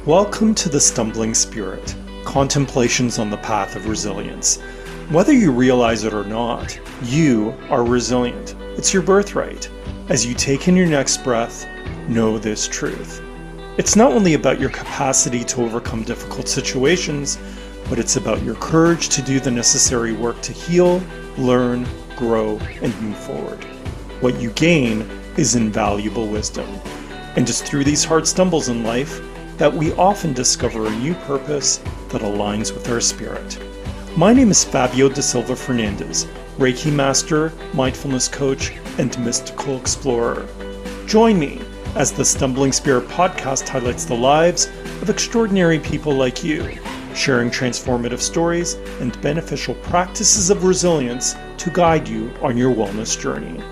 Welcome to the Stumbling Spirit, contemplations on the path of resilience. Whether you realize it or not, you are resilient. It's your birthright. As you take in your next breath, know this truth. It's not only about your capacity to overcome difficult situations, but it's about your courage to do the necessary work to heal, learn, grow, and move forward. What you gain is invaluable wisdom. And it's through these hard stumbles in life that we often discover a new purpose that aligns with our spirit. My name is Fabio da Silva Fernandez, Reiki Master, Mindfulness Coach, and Mystical Explorer. Join me as the Stumbling Spirit podcast highlights the lives of extraordinary people like you, sharing transformative stories and beneficial practices of resilience to guide you on your wellness journey.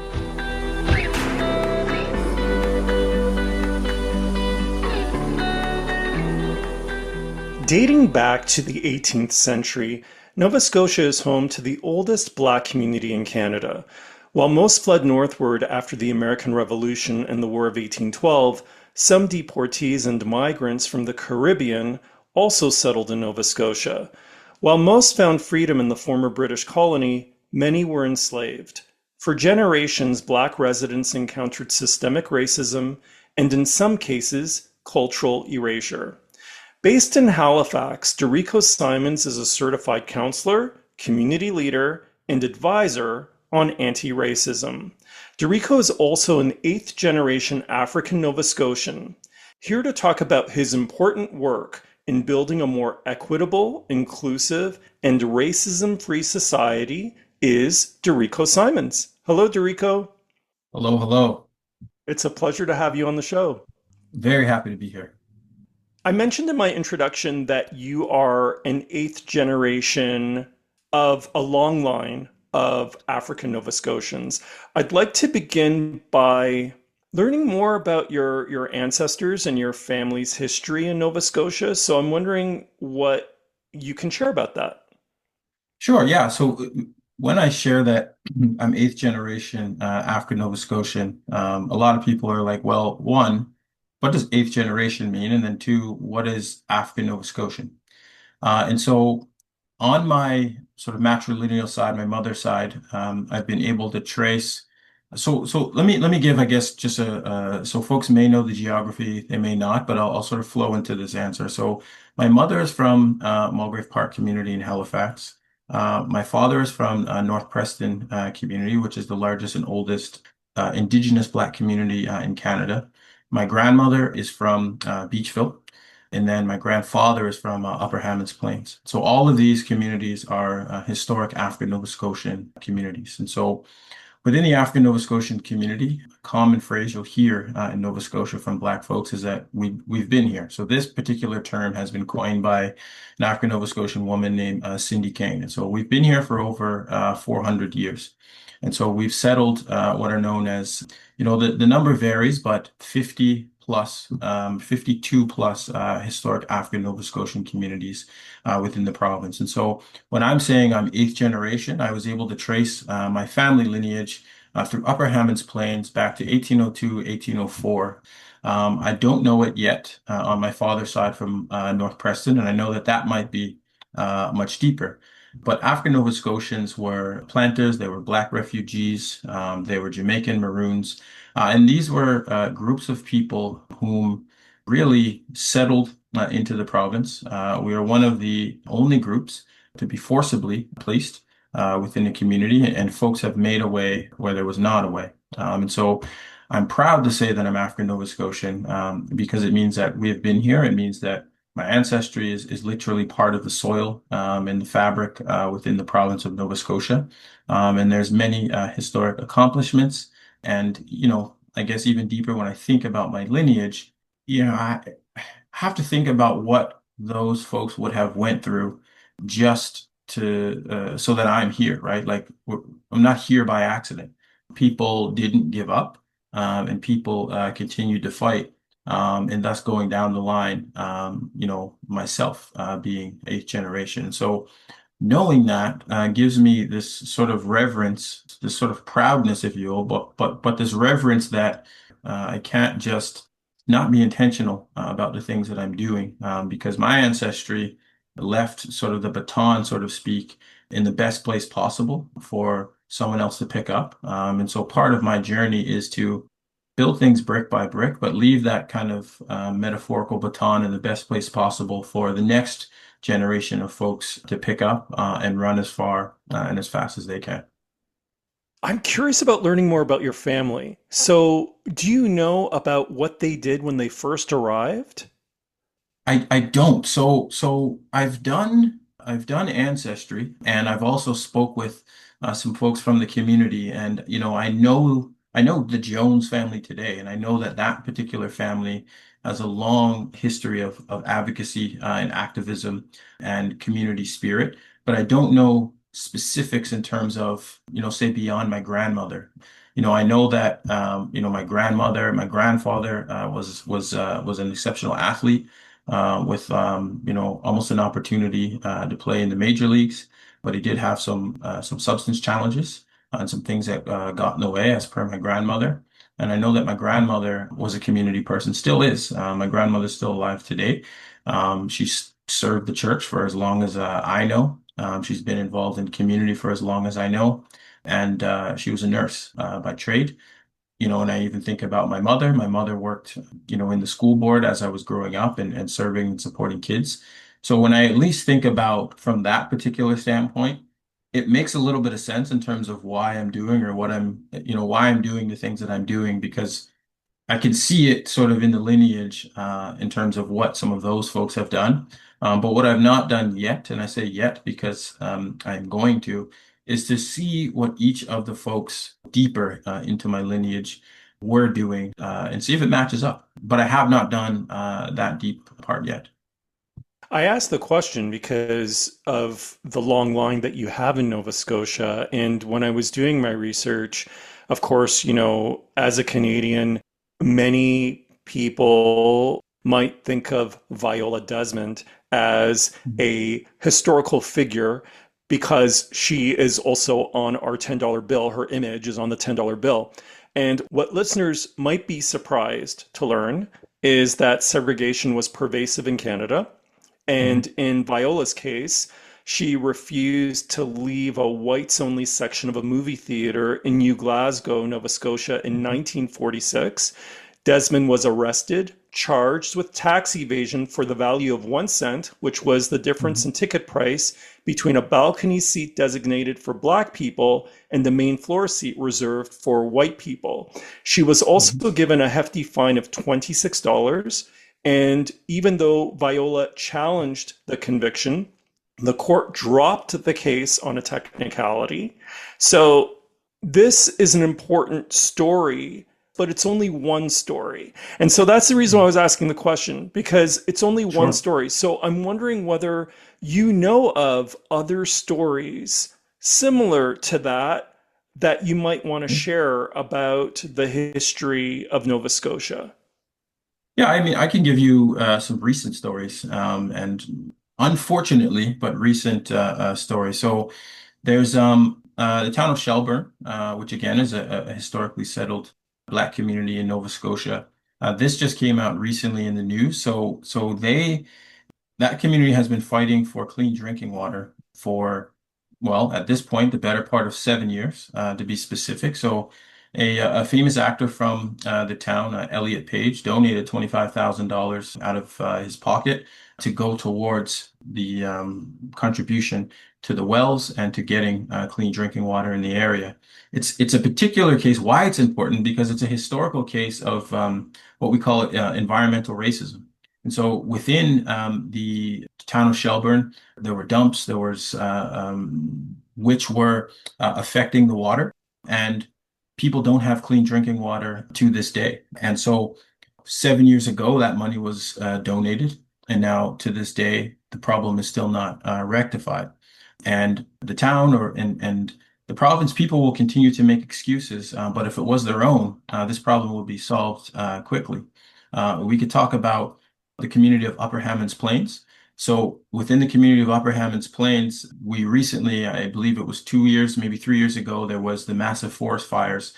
Dating back to the 18th century, Nova Scotia is home to the oldest Black community in Canada. While most fled northward after the American Revolution and the War of 1812, some deportees and migrants from the Caribbean also settled in Nova Scotia. While most found freedom in the former British colony, many were enslaved. For generations, Black residents encountered systemic racism and, in some cases, cultural erasure. Based in Halifax, DeRico Symonds is a certified counselor, community leader, and advisor on anti-racism. DeRico is also an 8th-generation African Nova Scotian. Here to talk about his important work in building a more equitable, inclusive, and racism-free society is DeRico Symonds. Hello, DeRico. Hello, hello. It's a pleasure to have you on the show. Very happy to be here. I mentioned in my introduction that you are an 8th generation of a long line of African Nova Scotians. I'd like to begin by learning more about your ancestors and your family's history in Nova Scotia. So I'm wondering what you can share about that. Sure, yeah. When I share that I'm 8th generation African Nova Scotian, a lot of people are like, well, one, what does 8th generation mean? And then two, what is African Nova Scotian? And so on my sort of matrilineal side, my mother's side, I've been able to trace. So let me give, I guess, just so folks may know the geography, they may not, but I'll sort of flow into this answer. So my mother is from Mulgrave Park community in Halifax. My father is from North Preston community, which is the largest and oldest Indigenous Black community in Canada. My grandmother is from Beachville. And then my grandfather is from Upper Hammonds Plains. So all of these communities are historic African Nova Scotian communities. And so within the African Nova Scotian community, a common phrase you'll hear in Nova Scotia from Black folks is that we've been here. So this particular term has been coined by an African Nova Scotian woman named Cindy Kane. And so we've been here for over 400 years. And so we've settled what are known as, the number varies, but 50 plus, 52 plus historic African Nova Scotian communities within the province. And so when I'm saying I'm 8th generation, I was able to trace my family lineage through Upper Hammonds Plains back to 1802, 1804. I don't know it yet on my father's side from North Preston, and I know that that might be much deeper. But African Nova Scotians were planters, they were Black refugees, they were Jamaican Maroons, and these were groups of people whom really settled into the province. We are one of the only groups to be forcibly placed within the community, and folks have made a way where there was not a way. And so I'm proud to say that I'm African Nova Scotian because it means that we have been here. It means that my ancestry is literally part of the soil and the fabric within the province of Nova Scotia. And there's many historic accomplishments. And, I guess even deeper when I think about my lineage, I have to think about what those folks would have went through just to so that I'm here, right? Like I'm not here by accident. People didn't give up, and people continued to fight. And thus going down the line, myself being 8th generation. So knowing that gives me this sort of reverence, this sort of proudness, if you will, but this reverence that I can't just not be intentional about the things that I'm doing, because my ancestry left sort of the baton, so to speak, in the best place possible for someone else to pick up. And so part of my journey is to build things brick by brick, but leave that kind of metaphorical baton in the best place possible for the next generation of folks to pick up and run as far and as fast as they can. I'm curious about learning more about your family. So, do you know about what they did when they first arrived? I don't. So I've done Ancestry, and I've also spoke with some folks from the community, and I know the Jones family today, and I know that that particular family has a long history of advocacy and activism and community spirit, but I don't know specifics in terms of, say beyond my grandmother. I know that my grandmother, my grandfather was an exceptional athlete with almost an opportunity to play in the major leagues, but he did have some substance challenges and some things that got in the way, as per my grandmother. And I know that my grandmother was a community person, still is. My grandmother's still alive today. She's served the church for as long as I know. She's been involved in community for as long as I know, and she was a nurse by trade. And I even think about my mother. My mother worked, in the school board as I was growing up and serving and supporting kids. So when I at least think about from that particular standpoint, it makes a little bit of sense in terms of why I'm doing or why I'm doing the things that I'm doing, because I can see it sort of in the lineage in terms of what some of those folks have done. But what I've not done yet, and I say yet because I'm going to, is to see what each of the folks deeper into my lineage were doing and see if it matches up. But I have not done that deep part yet. I asked the question because of the long line that you have in Nova Scotia. And when I was doing my research, of course, as a Canadian, many people might think of Viola Desmond as a historical figure because she is also on our $10 bill. Her image is on the $10 bill. And what listeners might be surprised to learn is that segregation was pervasive in Canada. Mhm. And in Viola's case, she refused to leave a whites only section of a movie theater in New Glasgow, Nova Scotia in 1946. Desmond was arrested, charged with tax evasion for the value of 1 cent, which was the difference Mhm. in ticket price between a balcony seat designated for black people and the main floor seat reserved for white people. She was Mhm. also given a hefty fine of $26. And even though Viola challenged the conviction, the court dropped the case on a technicality. So this is an important story, but it's only one story. And so that's the reason why I Mhm. was asking the question, because it's only one Sure. story. So I'm wondering whether you know of other stories similar to that that you might want to share about the history of Nova Scotia. Yeah, I mean, I can give you some recent stories, and unfortunately, but recent stories. So there's the town of Shelburne, which again is a historically settled Black community in Nova Scotia. This just came out recently in the news. So that community has been fighting for clean drinking water for, well, at this point, the better part of 7 years, to be specific. So, a famous actor from the town, Elliot Page, donated $25,000 out of his pocket to go towards the contribution to the wells and to getting clean drinking water in the area. It's a particular case. Why it's important? Because it's a historical case of what we call environmental racism. And so within the town of Shelburne, there were dumps, there was which were affecting the water, and people don't have clean drinking water to this day. And so 7 years ago, that money was donated, and now to this day, the problem is still not rectified. And the town and the province people will continue to make excuses, but if it was their own, this problem will be solved quickly. We could talk about the community of Upper Hammonds Plains. So within the community of Upper Hammonds Plains, we recently, I believe it was 2 years, maybe 3 years ago, there was the massive forest fires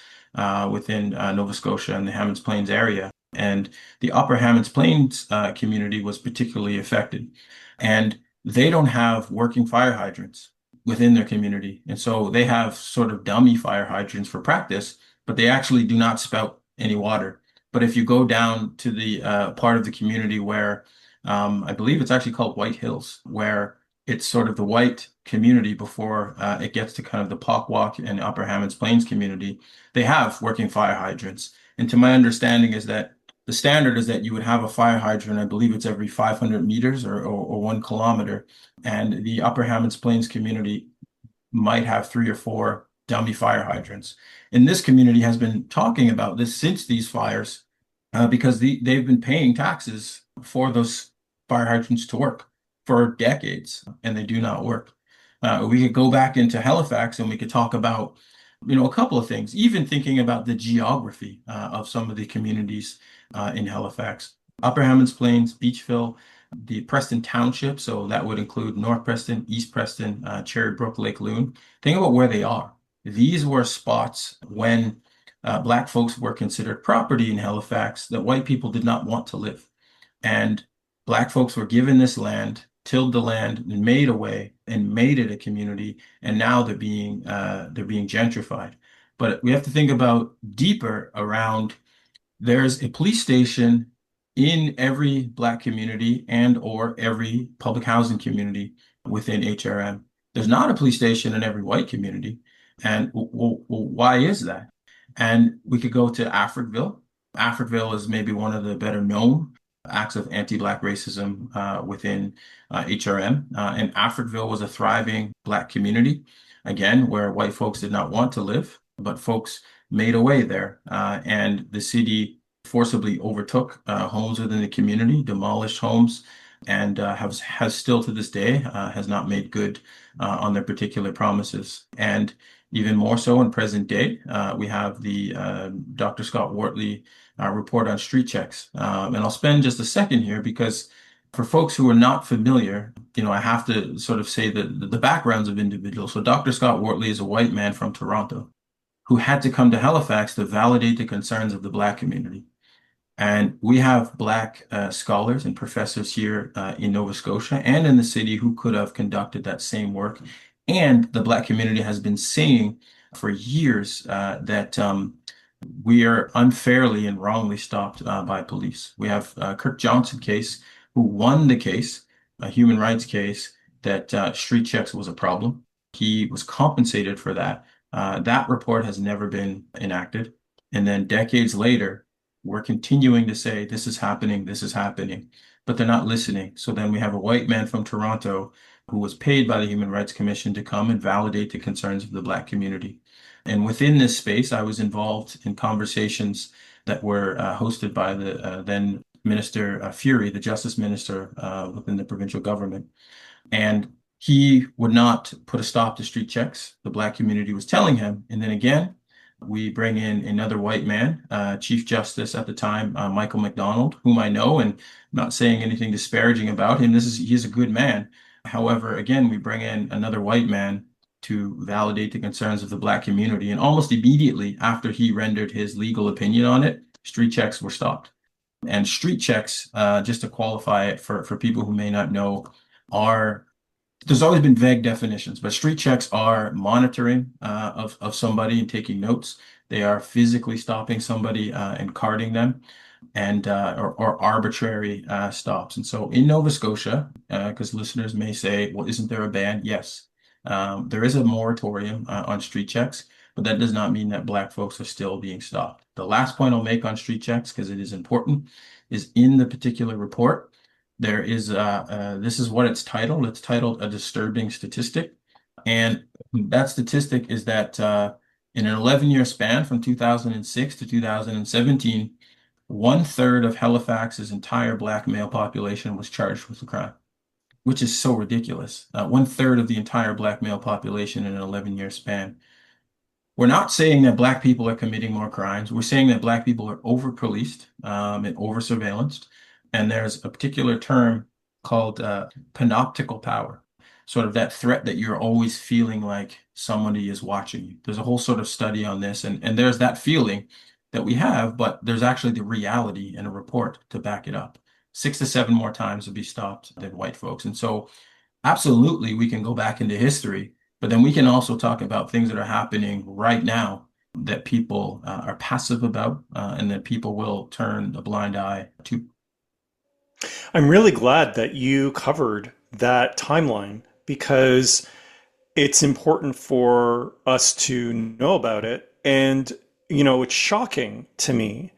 within Nova Scotia and the Hammonds Plains area. And the Upper Hammonds Plains community was particularly affected. And they don't have working fire hydrants within their community. And so they have sort of dummy fire hydrants for practice, but they actually do not spout any water. But if you go down to the part of the community where I believe it's actually called White Hills, where it's sort of the white community before it gets to kind of the Pockwalk and Upper Hammonds Plains community, they have working fire hydrants. And to my understanding is that the standard is that you would have a fire hydrant, I believe it's every 500 meters or 1 kilometer. And the Upper Hammonds Plains community might have 3 or 4 dummy fire hydrants. And this community has been talking about this since these fires because they've been paying taxes for those fire hydrants to work for decades, and they do not work. We could go back into Halifax and we could talk about, a couple of things, even thinking about the geography of some of the communities in Halifax. Upper Hammonds Plains, Beachville, the Preston Township, so that would include North Preston, East Preston, Cherry Brook, Lake Loon. Think about where they are. These were spots when Black folks were considered property in Halifax that white people did not want to live. And Black folks were given this land, tilled the land, and made a way and made it a community. And now they're being gentrified. But we have to think about deeper around there's a police station in every Black community and or every public housing community within HRM. There's not a police station in every white community. And why is that? And we could go to Africville. Africville is maybe one of the better known acts of anti-Black racism within HRM. And Africville was a thriving Black community, again, where white folks did not want to live, but folks made a way there. And the city forcibly overtook homes within the community, demolished homes, and has still to this day has not made good on their particular promises. And even more so in present day, we have the Dr. Scott Wortley report on street checks. And I'll spend just a second here because for folks who are not familiar, I have to sort of say the backgrounds of individuals. So Dr. Scott Wortley is a white man from Toronto who had to come to Halifax to validate the concerns of the Black community. And we have Black scholars and professors here in Nova Scotia and in the city who could have conducted that same work. And the Black community has been saying for years that we are unfairly and wrongly stopped by police. We have Kirk Johnson case, who won the case, a human rights case, that street checks was a problem. He was compensated for that. That report has never been enacted. And then decades later, we're continuing to say, this is happening, but they're not listening. So then we have a white man from Toronto who was paid by the Human Rights Commission to come and validate the concerns of the Black community. And within this space, I was involved in conversations that were hosted by the then Minister Fury, the Justice Minister within the provincial government. And he would not put a stop to street checks. The Black community was telling him. And then again, we bring in another white man, Chief Justice at the time, Michael McDonald, whom I know, and I'm not saying anything disparaging about him. He's a good man. However, again, we bring in another white man to validate the concerns of the Black community. And almost immediately after he rendered his legal opinion on it, street checks were stopped. And street checks, just to qualify it for people who may not know, there's always been vague definitions, but street checks are monitoring of somebody and taking notes. They are physically stopping somebody and carding them, and or arbitrary stops. And so in Nova Scotia, because listeners may say, well, isn't there a ban? Yes, there is a moratorium on street checks, but that does not mean that Black folks are still being stopped. The last point I'll make on street checks, because it is important, is in the particular report, there is, this is what it's titled. It's titled A Disturbing Statistic. And that statistic is that in an 11-year span from 2006 to 2017, 1/3 of Halifax's entire Black male population was charged with a crime, which is so ridiculous. 1/3 of the entire Black male population in an 11-year span. We're not saying that Black people are committing more crimes. We're saying that Black people are over-policed and over-surveillanced. And there's a particular term called panoptical power, sort of that threat that you're always feeling like somebody is watching you. There's a whole sort of study on this, and there's that feeling that we have, but there's actually the reality in a report to back it up. 6 to 7 more times would be stopped than white folks. And so absolutely, we can go back into history, but then we can also talk about things that are happening right now that people are passive about, and that people will turn a blind eye to. I'm really glad that you covered that timeline because it's important for us to know about it. And, it's shocking to me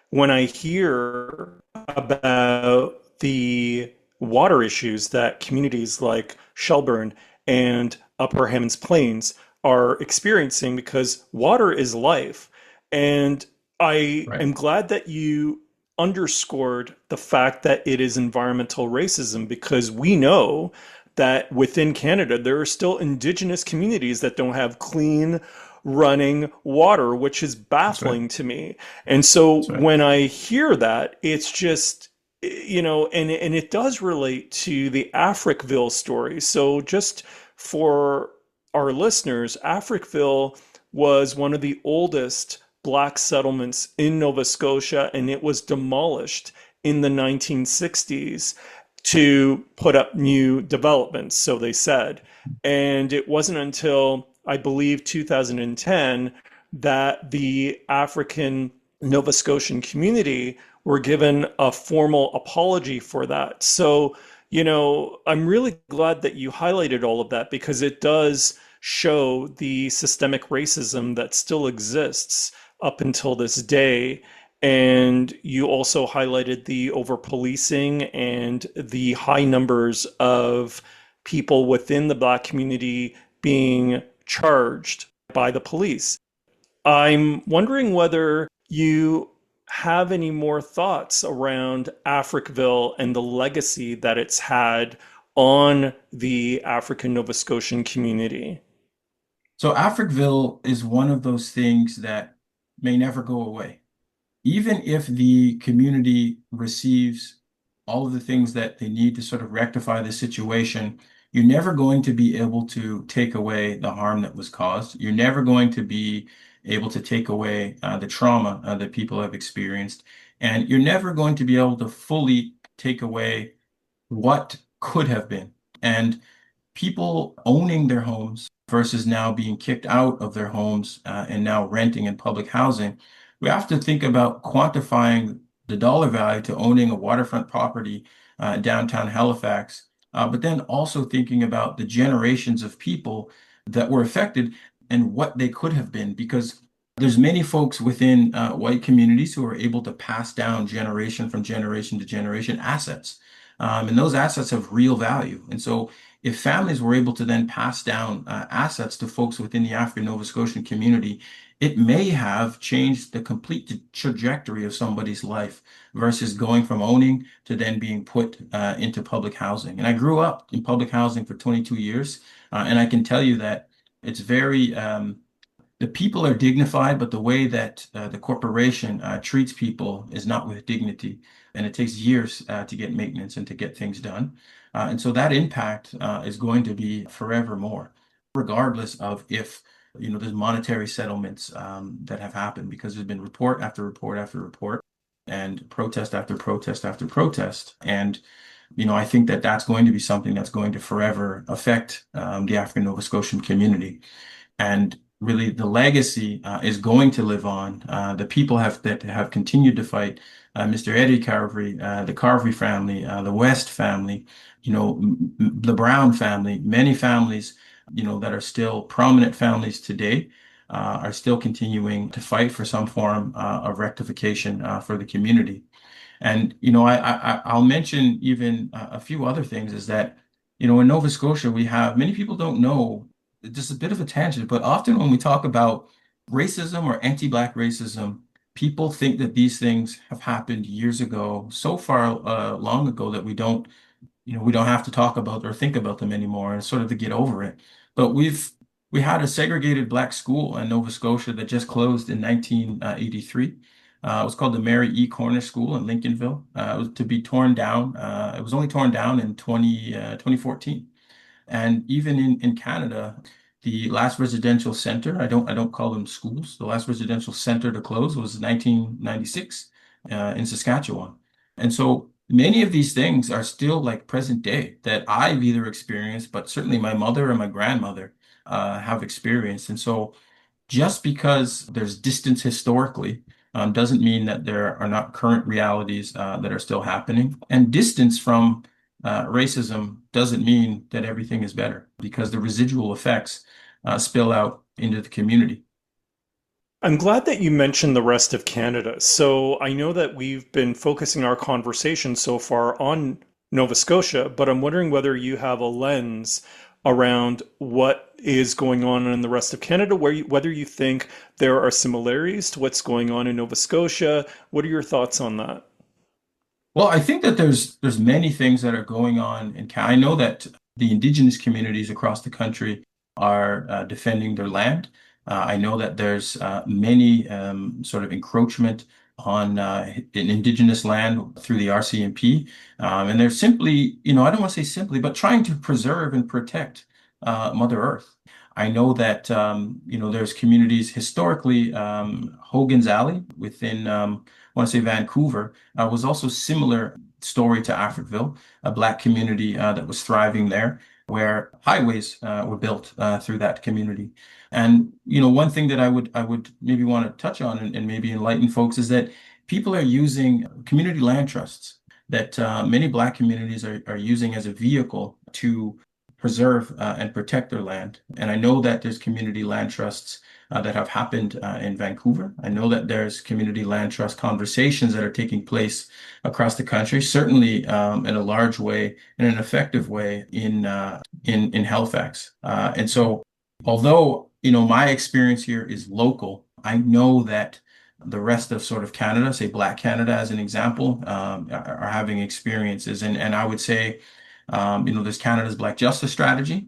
when I hear about the water issues that communities like Shelburne and Upper Hammonds Plains are experiencing because water is life. And I Right. am glad that you underscored the fact that it is environmental racism because we know that within Canada, there are still Indigenous communities that don't have clean running water, which is That's right. baffling to me. And so That's right. when I hear that, it's just, and it does relate to the Africville story. So just for our listeners, Africville was one of the oldest black settlements in Nova Scotia, and it was demolished in the 1960s to put up new developments, so they said. And it wasn't until, I believe, 2010 that the African Nova Scotian community were given a formal apology for that. So, I'm really glad that you highlighted all of that because it does show the systemic racism that still exists up until this day. And you also highlighted the over policing and the high numbers of people within the Black community being charged by the police. I'm wondering whether you have any more thoughts around Africville and the legacy that it's had on the African Nova Scotian community. So Africville is one of those things that may never go away. Even if the community receives all of the things that they need to sort of rectify the situation, you're never going to be able to take away the harm that was caused. You're never going to be able to take away the trauma that people have experienced. And you're never going to be able to fully take away what could have been. And people owning their homes versus now being kicked out of their homes and now renting in public housing, we have to think about quantifying the dollar value to owning a waterfront property in downtown Halifax, but then also thinking about the generations of people that were affected and what they could have been, because there's many folks within white communities who are able to pass down generation from generation to generation assets. And those assets have real value. And so if families were able to then pass down assets to folks within the African Nova Scotian community, it may have changed the complete trajectory of somebody's life versus going from owning to then being put into public housing. And I grew up in public housing for 22 years, and I can tell you that it's very, the people are dignified, but the way that the corporation treats people is not with dignity. And it takes years to get maintenance and to get things done. And so that impact is going to be forevermore, regardless of if, there's monetary settlements that have happened, because there's been report after report after report and protest after protest after protest. And, I think that that's going to be something that's going to forever affect the African Nova Scotian community. And really, the legacy is going to live on. The people that have continued to fight, Mr. Eddie Carvery, the Carvery family, the West family, the Brown family, many families, that are still prominent families today, are still continuing to fight for some form of rectification for the community. And I'll mention even a few other things is that in Nova Scotia we have many people don't know, just a bit of a tangent, but often when we talk about racism or anti-Black racism, people think that these things have happened years ago, so far long ago that we don't have to talk about or think about them anymore and sort of to get over it. But we had a segregated Black school in Nova Scotia that just closed in 1983. It was called the Mary E. Cornish School in Lincolnville. It was to be torn down. It was only torn down in 2014. And even in Canada, the last residential center, I don't call them schools, the last residential center to close was 1996 in Saskatchewan. And so many of these things are still like present day that I've either experienced, but certainly my mother and my grandmother have experienced. And so just because there's distance historically doesn't mean that there are not current realities that are still happening. And distance from racism doesn't mean that everything is better because the residual effects spill out into the community. I'm glad that you mentioned the rest of Canada. So I know that we've been focusing our conversation so far on Nova Scotia, but I'm wondering whether you have a lens around what is going on in the rest of Canada, whether you think there are similarities to what's going on in Nova Scotia. What are your thoughts on that? Well, I think that there's many things that are going on in Canada. I know that the indigenous communities across the country are defending their land. I know that there's many sort of encroachment on in indigenous land through the RCMP, and they're simply, I don't want to say simply, but trying to preserve and protect Mother Earth. I know that there's communities historically, Hogan's Alley within I want to say Vancouver was also similar story to Africville, a Black community that was thriving there, where highways were built through that community. And one thing that I would maybe want to touch on and maybe enlighten folks is that people are using community land trusts that many Black communities are using as a vehicle to preserve and protect their land. And I know that there's community land trusts that have happened in Vancouver. I know that there's community land trust conversations that are taking place across the country, certainly in a large way, in an effective way in Halifax. And so, although my experience here is local, I know that the rest of sort of Canada, say Black Canada as an example, are having experiences. And I would say, there's Canada's Black Justice Strategy,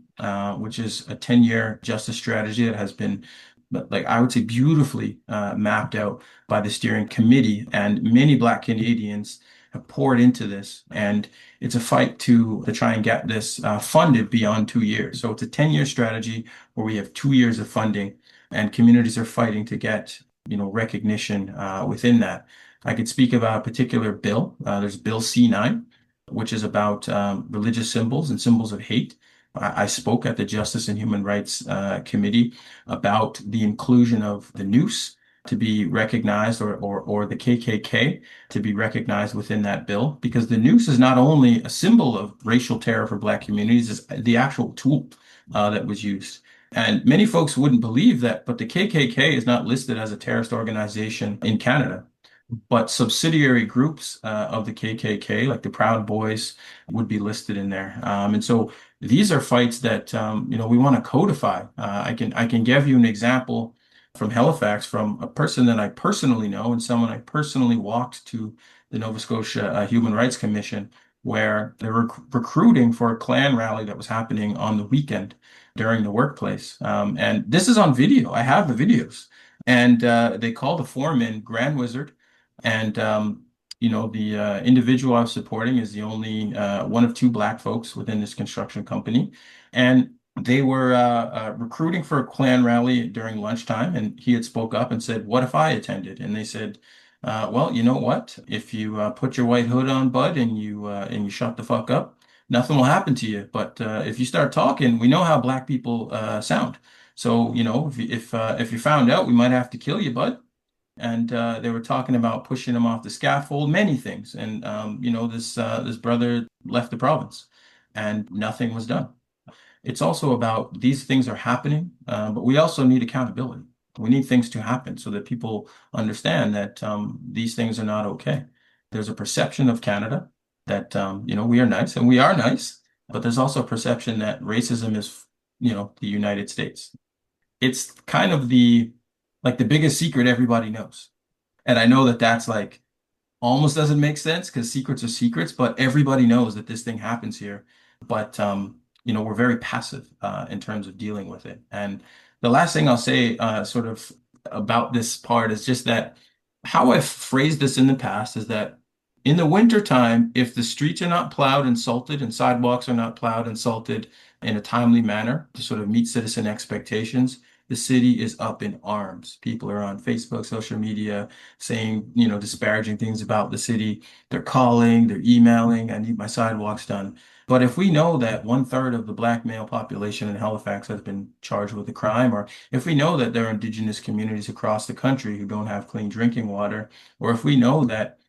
which is a 10-year justice strategy that has been, like I would say, beautifully mapped out by the steering committee. And many Black Canadians have poured into this. And it's a fight to try and get this funded beyond 2 years. So it's a 10-year strategy where we have 2 years of funding, and communities are fighting to get recognition within that. I could speak about a particular bill. There's Bill C9, which is about religious symbols and symbols of hate. I spoke at the Justice and Human Rights Committee about the inclusion of the noose to be recognized, or the KKK to be recognized within that bill, because the noose is not only a symbol of racial terror for Black communities, it's the actual tool that was used. And many folks wouldn't believe that, but the KKK is not listed as a terrorist organization in Canada. But subsidiary groups of the KKK, like the Proud Boys, would be listed in there. And so these are fights that we want to codify. I can give you an example from Halifax, from a person that I personally know and someone I personally walked to the Nova Scotia Human Rights Commission, where they were recruiting for a Klan rally that was happening on the weekend during the workplace. And this is on video. I have the videos. And they called the foreman Grand Wizard. And the individual I was supporting is the only one of two Black folks within this construction company, and they were recruiting for a Klan rally during lunchtime. And he had spoke up and said, "What if I attended?" And they said, "Well, you know what? If you put your white hood on, bud, and you shut the fuck up, nothing will happen to you. But if you start talking, we know how Black people sound. So if you found out, we might have to kill you, bud." And they were talking about pushing him off the scaffold, many things. And this brother left the province, and nothing was done. It's also about these things are happening, but we also need accountability. We need things to happen so that people understand that these things are not okay. There's a perception of Canada that we are nice, and we are nice, but there's also a perception that racism is the United States. It's kind of the biggest secret everybody knows. And I know that that's like almost doesn't make sense because secrets are secrets, but everybody knows that this thing happens here. But we're very passive in terms of dealing with it. And the last thing I'll say sort of about this part is just that how I've phrased this in the past is that in the winter time, if the streets are not plowed and salted and sidewalks are not plowed and salted, in a timely manner to sort of meet citizen expectations, the city is up in arms. People are on Facebook, social media, saying, disparaging things about the city. They're calling, they're emailing, I need my sidewalks done. But if we know that 1/3 of the Black male population in Halifax has been charged with a crime, or if we know that there are Indigenous communities across the country who don't have clean drinking water, or if we know that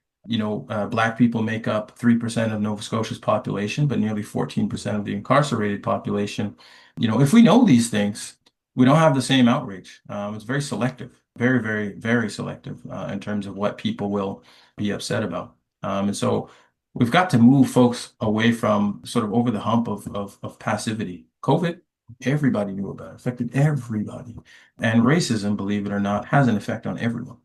Black people make up 3% of Nova Scotia's population, but nearly 14% of the incarcerated population. If we know these things, we don't have the same outrage. It's very selective, very, very, very selective in terms of what people will be upset about. And so we've got to move folks away from sort of over the hump of passivity. COVID, everybody knew about it, affected everybody. And racism, believe it or not, has an effect on everyone.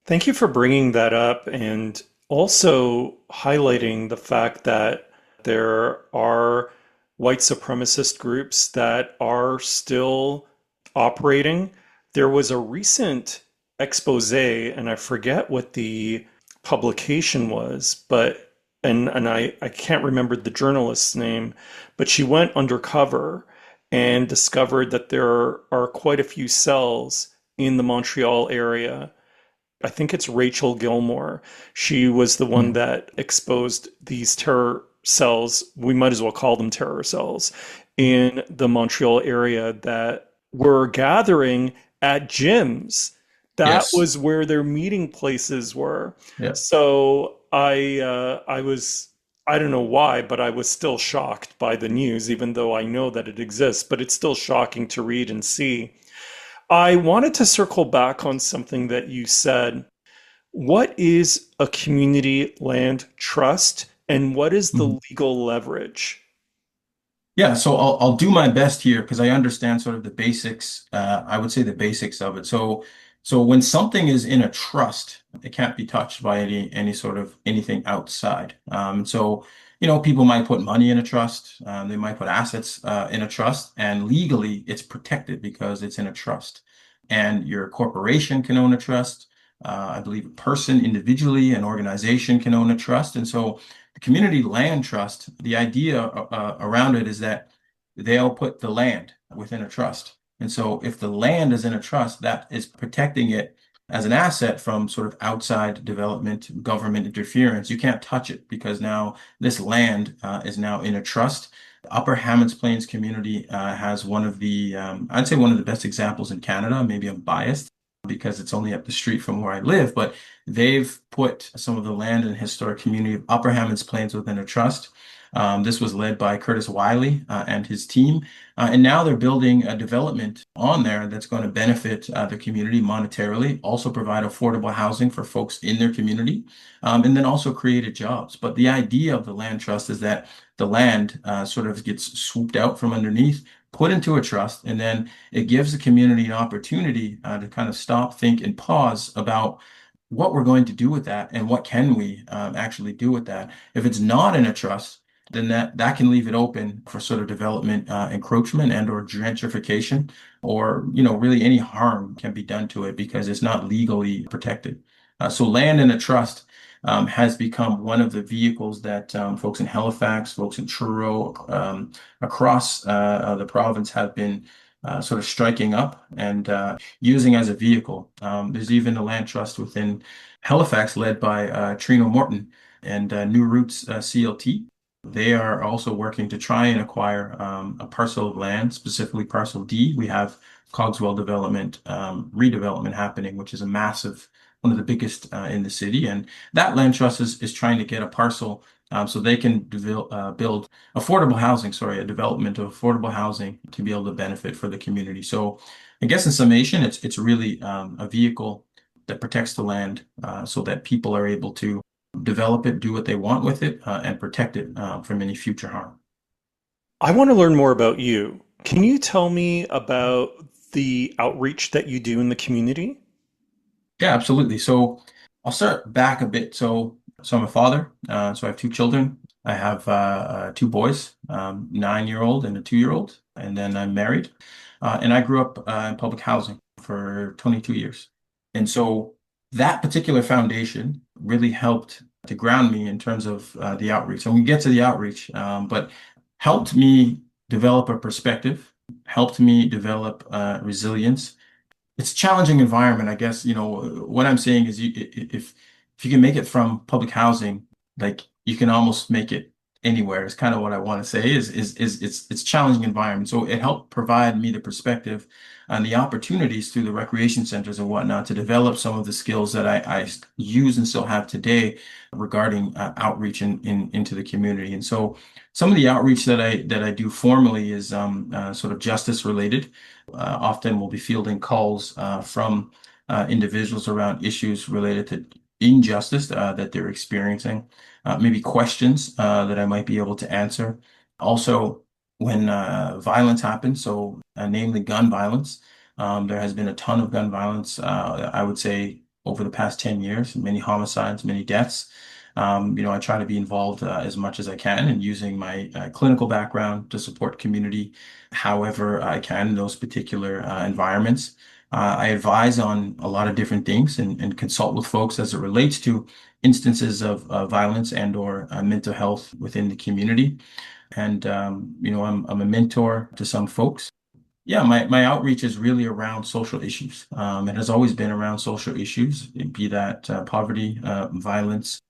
Thank you for bringing that up and also highlighting the fact that there are white supremacist groups that are still operating. There was a recent expose, and I forget what the publication was, but and I can't remember the journalist's name, but she went undercover and discovered that there are quite a few cells in the Montreal area. I think it's Rachel Gilmore. She was the one Mm. that exposed these terror cells. We might as well call them terror cells in the Montreal area that were gathering at gyms. That Yes. was where their meeting places were. Yeah. So I was, I don't know why, but I was still shocked by the news, even though I know that it exists, but it's still shocking to read and see. I wanted to circle back on something that you said. What is a community land trust and what is the Mhm. legal leverage? Yeah, so I'll do my best here because I understand sort of the basics. I would say the basics of it. So when something is in a trust, it can't be touched by any sort of anything outside. So people might put money in a trust. They might put assets in a trust, and legally it's protected because it's in a trust. And your corporation can own a trust. I believe a person individually, an organization can own a trust, and so the community land trust, the idea around it is that they'll put the land within a trust. And so if the land is in a trust, that is protecting it as an asset from sort of outside development, government interference. You can't touch it because now this land is now in a trust. The Upper Hammonds Plains community has one of the, I'd say one of the best examples in Canada. Maybe I'm biased because it's only up the street from where I live, but they've put some of the land and historic community of Upper Hammonds Plains within a trust. This was led by Curtis Wiley and his team. And now they're building a development on there that's going to benefit the community monetarily, also provide affordable housing for folks in their community, and then also created jobs. But the idea of the land trust is that the land sort of gets swooped out from underneath, put into a trust, and then it gives the community an opportunity to kind of stop, think, and pause about what we're going to do with that and what can we actually do with that. If it's not in a trust, then that can leave it open for sort of development, encroachment and or gentrification, or really any harm can be done to it because it's not legally protected. So land in a trust has become one of the vehicles that folks in Halifax, folks in Truro, across the province have been sort of striking up and using as a vehicle. There's even a land trust within Halifax led by Trino Morton and New Roots CLT. They are also working to try and acquire a parcel of land, specifically parcel D. We have Cogswell development, redevelopment happening, which is a massive, one of the biggest in the city. And that land trust is trying to get a parcel so they can build affordable housing, sorry, a development of affordable housing to be able to benefit for the community. So I guess in summation, it's really a vehicle that protects the land so that people are able to develop it, do what they want with it, and protect it from any future harm. I want to learn more about you. Can you tell me about the outreach that you do in the community? Yeah, absolutely. So I'll start back a bit. So I'm a father. So I have two children. I have two boys, 9-year-old and a 2-year-old, and then I'm married. And I grew up in public housing for 22 years. And so that particular foundation really helped to ground me in terms of the outreach. And we get to the outreach, but helped me develop a perspective, helped me develop resilience. It's a challenging environment, I guess. What I'm saying is if you can make it from public housing, like you can almost make it anywhere. Is kind of what I want to say is it's challenging environment. So it helped provide me the perspective and the opportunities through the recreation centers and whatnot to develop some of the skills that I use and still have today regarding outreach into the community. And so some of the outreach that I do formally is sort of justice related. Often we'll be fielding calls from individuals around issues related to injustice that they're experiencing, maybe questions that I might be able to answer. Also, when violence happens, so namely gun violence, there has been a ton of gun violence, I would say, over the past 10 years, many homicides, many deaths. I try to be involved as much as I can and using my clinical background to support community however I can in those particular environments. I advise on a lot of different things and consult with folks as it relates to instances of violence and or mental health within the community. And I'm a mentor to some folks. Yeah, my outreach is really around social issues. It has always been around social issues, be that poverty, violence,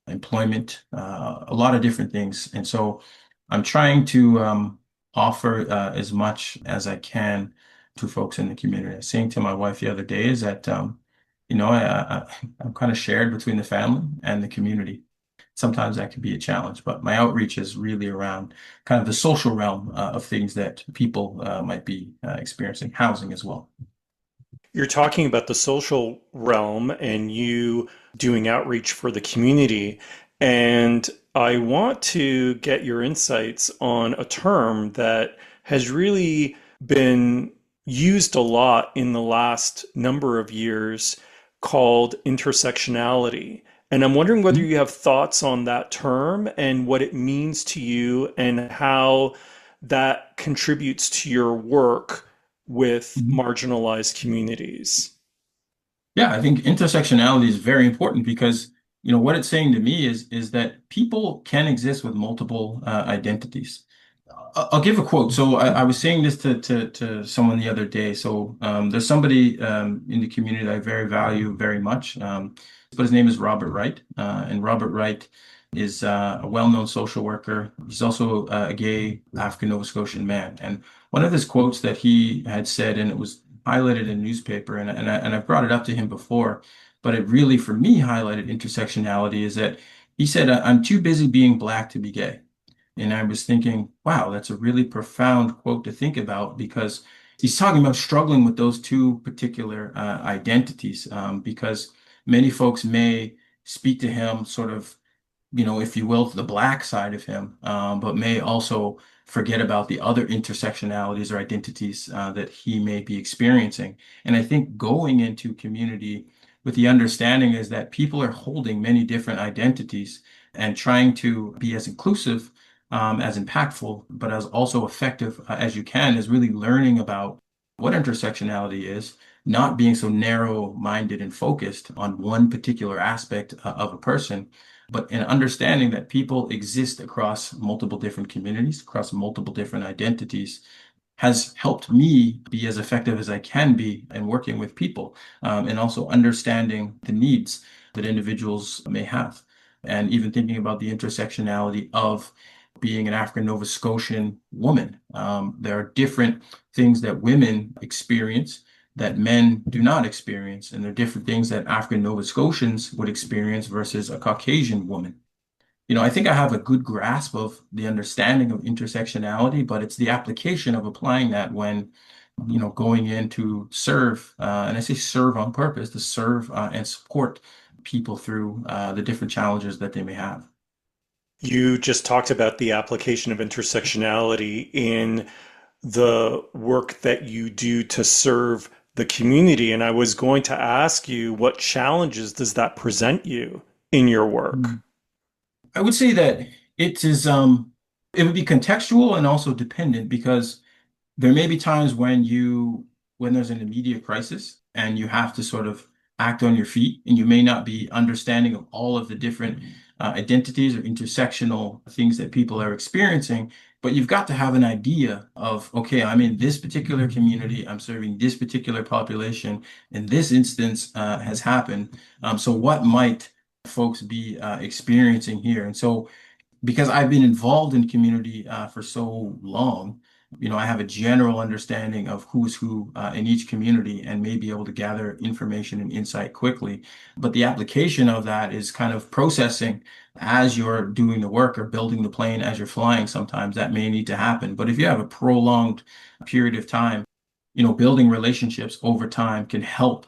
employment, a lot of different things. And so I'm trying to offer as much as I can to folks in the community. I was saying to my wife the other day is that, I'm kind of shared between the family and the community. Sometimes that can be a challenge, but my outreach is really around kind of the social realm of things that people might be experiencing, housing as well. You're talking about the social realm and you doing outreach for the community. And I want to get your insights on a term that has really been used a lot in the last number of years called intersectionality. And I'm wondering whether you have thoughts on that term and what it means to you and how that contributes to your work with Mhm. marginalized communities. Yeah, I think intersectionality is very important because, what it's saying to me is that people can exist with multiple identities. I'll give a quote. So I was saying this to someone the other day. So there's somebody in the community that I very value very much, but his name is Robert Wright. And Robert Wright is a well-known social worker. He's also a gay African Nova Scotian man. And one of his quotes that he had said, and it was highlighted in a newspaper, and I brought it up to him before, but it really, for me, highlighted intersectionality, is that he said, "I'm too busy being black to be gay." And I was thinking, wow, that's a really profound quote to think about because he's talking about struggling with those two particular identities because many folks may speak to him sort of, if you will, the black side of him, but may also forget about the other intersectionalities or identities that he may be experiencing. And I think going into community with the understanding is that people are holding many different identities and trying to be as inclusive, as impactful, but as also effective as you can is really learning about what intersectionality is, not being so narrow-minded and focused on one particular aspect of a person, but in understanding that people exist across multiple different communities, across multiple different identities, has helped me be as effective as I can be in working with people, and also understanding the needs that individuals may have. And even thinking about the intersectionality of being an African Nova Scotian woman. There are different things that women experience that men do not experience, and there are different things that African Nova Scotians would experience versus a Caucasian woman. I think I have a good grasp of the understanding of intersectionality, but it's the application of applying that when, going in to serve, and I say serve on purpose, to serve and support people through the different challenges that they may have. You just talked about the application of intersectionality in the work that you do to serve the community. And I was going to ask you, what challenges does that present you in your work? I would say that it would be contextual and also dependent because there may be times when there's an immediate crisis and you have to sort of act on your feet, and you may not be understanding of all of the different identities or intersectional things that people are experiencing. But you've got to have an idea of, okay, I'm in this particular community, I'm serving this particular population, and this instance has happened. So what might folks be experiencing here? And so because I've been involved in community for so long, I have a general understanding of who's who in each community and may be able to gather information and insight quickly. But the application of that is kind of processing as you're doing the work or building the plane as you're flying. Sometimes that may need to happen. But if you have a prolonged period of time, building relationships over time can help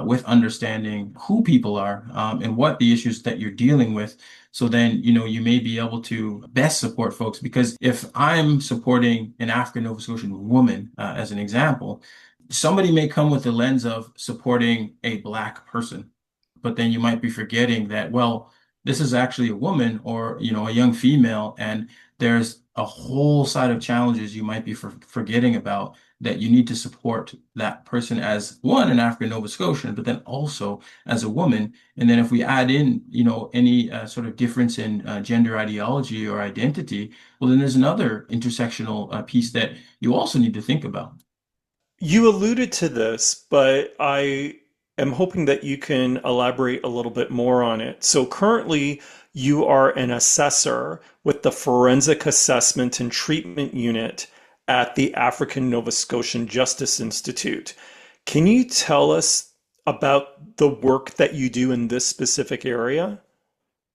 with understanding who people are and what the issues that you're dealing with. So then, you may be able to best support folks because if I'm supporting an African Nova Scotian woman, as an example, somebody may come with the lens of supporting a Black person, but then you might be forgetting that, well, this is actually a woman or, a young female, and there's a whole side of challenges you might be forgetting about that you need to support that person as one, an African Nova Scotian, but then also as a woman. And then if we add in, any sort of difference in gender ideology or identity, well, then there's another intersectional piece that you also need to think about. You alluded to this, but I am hoping that you can elaborate a little bit more on it. So currently, you are an assessor with the Forensic Assessment and Treatment Unit at the African Nova Scotian Justice Institute. Can you tell us about the work that you do in this specific area?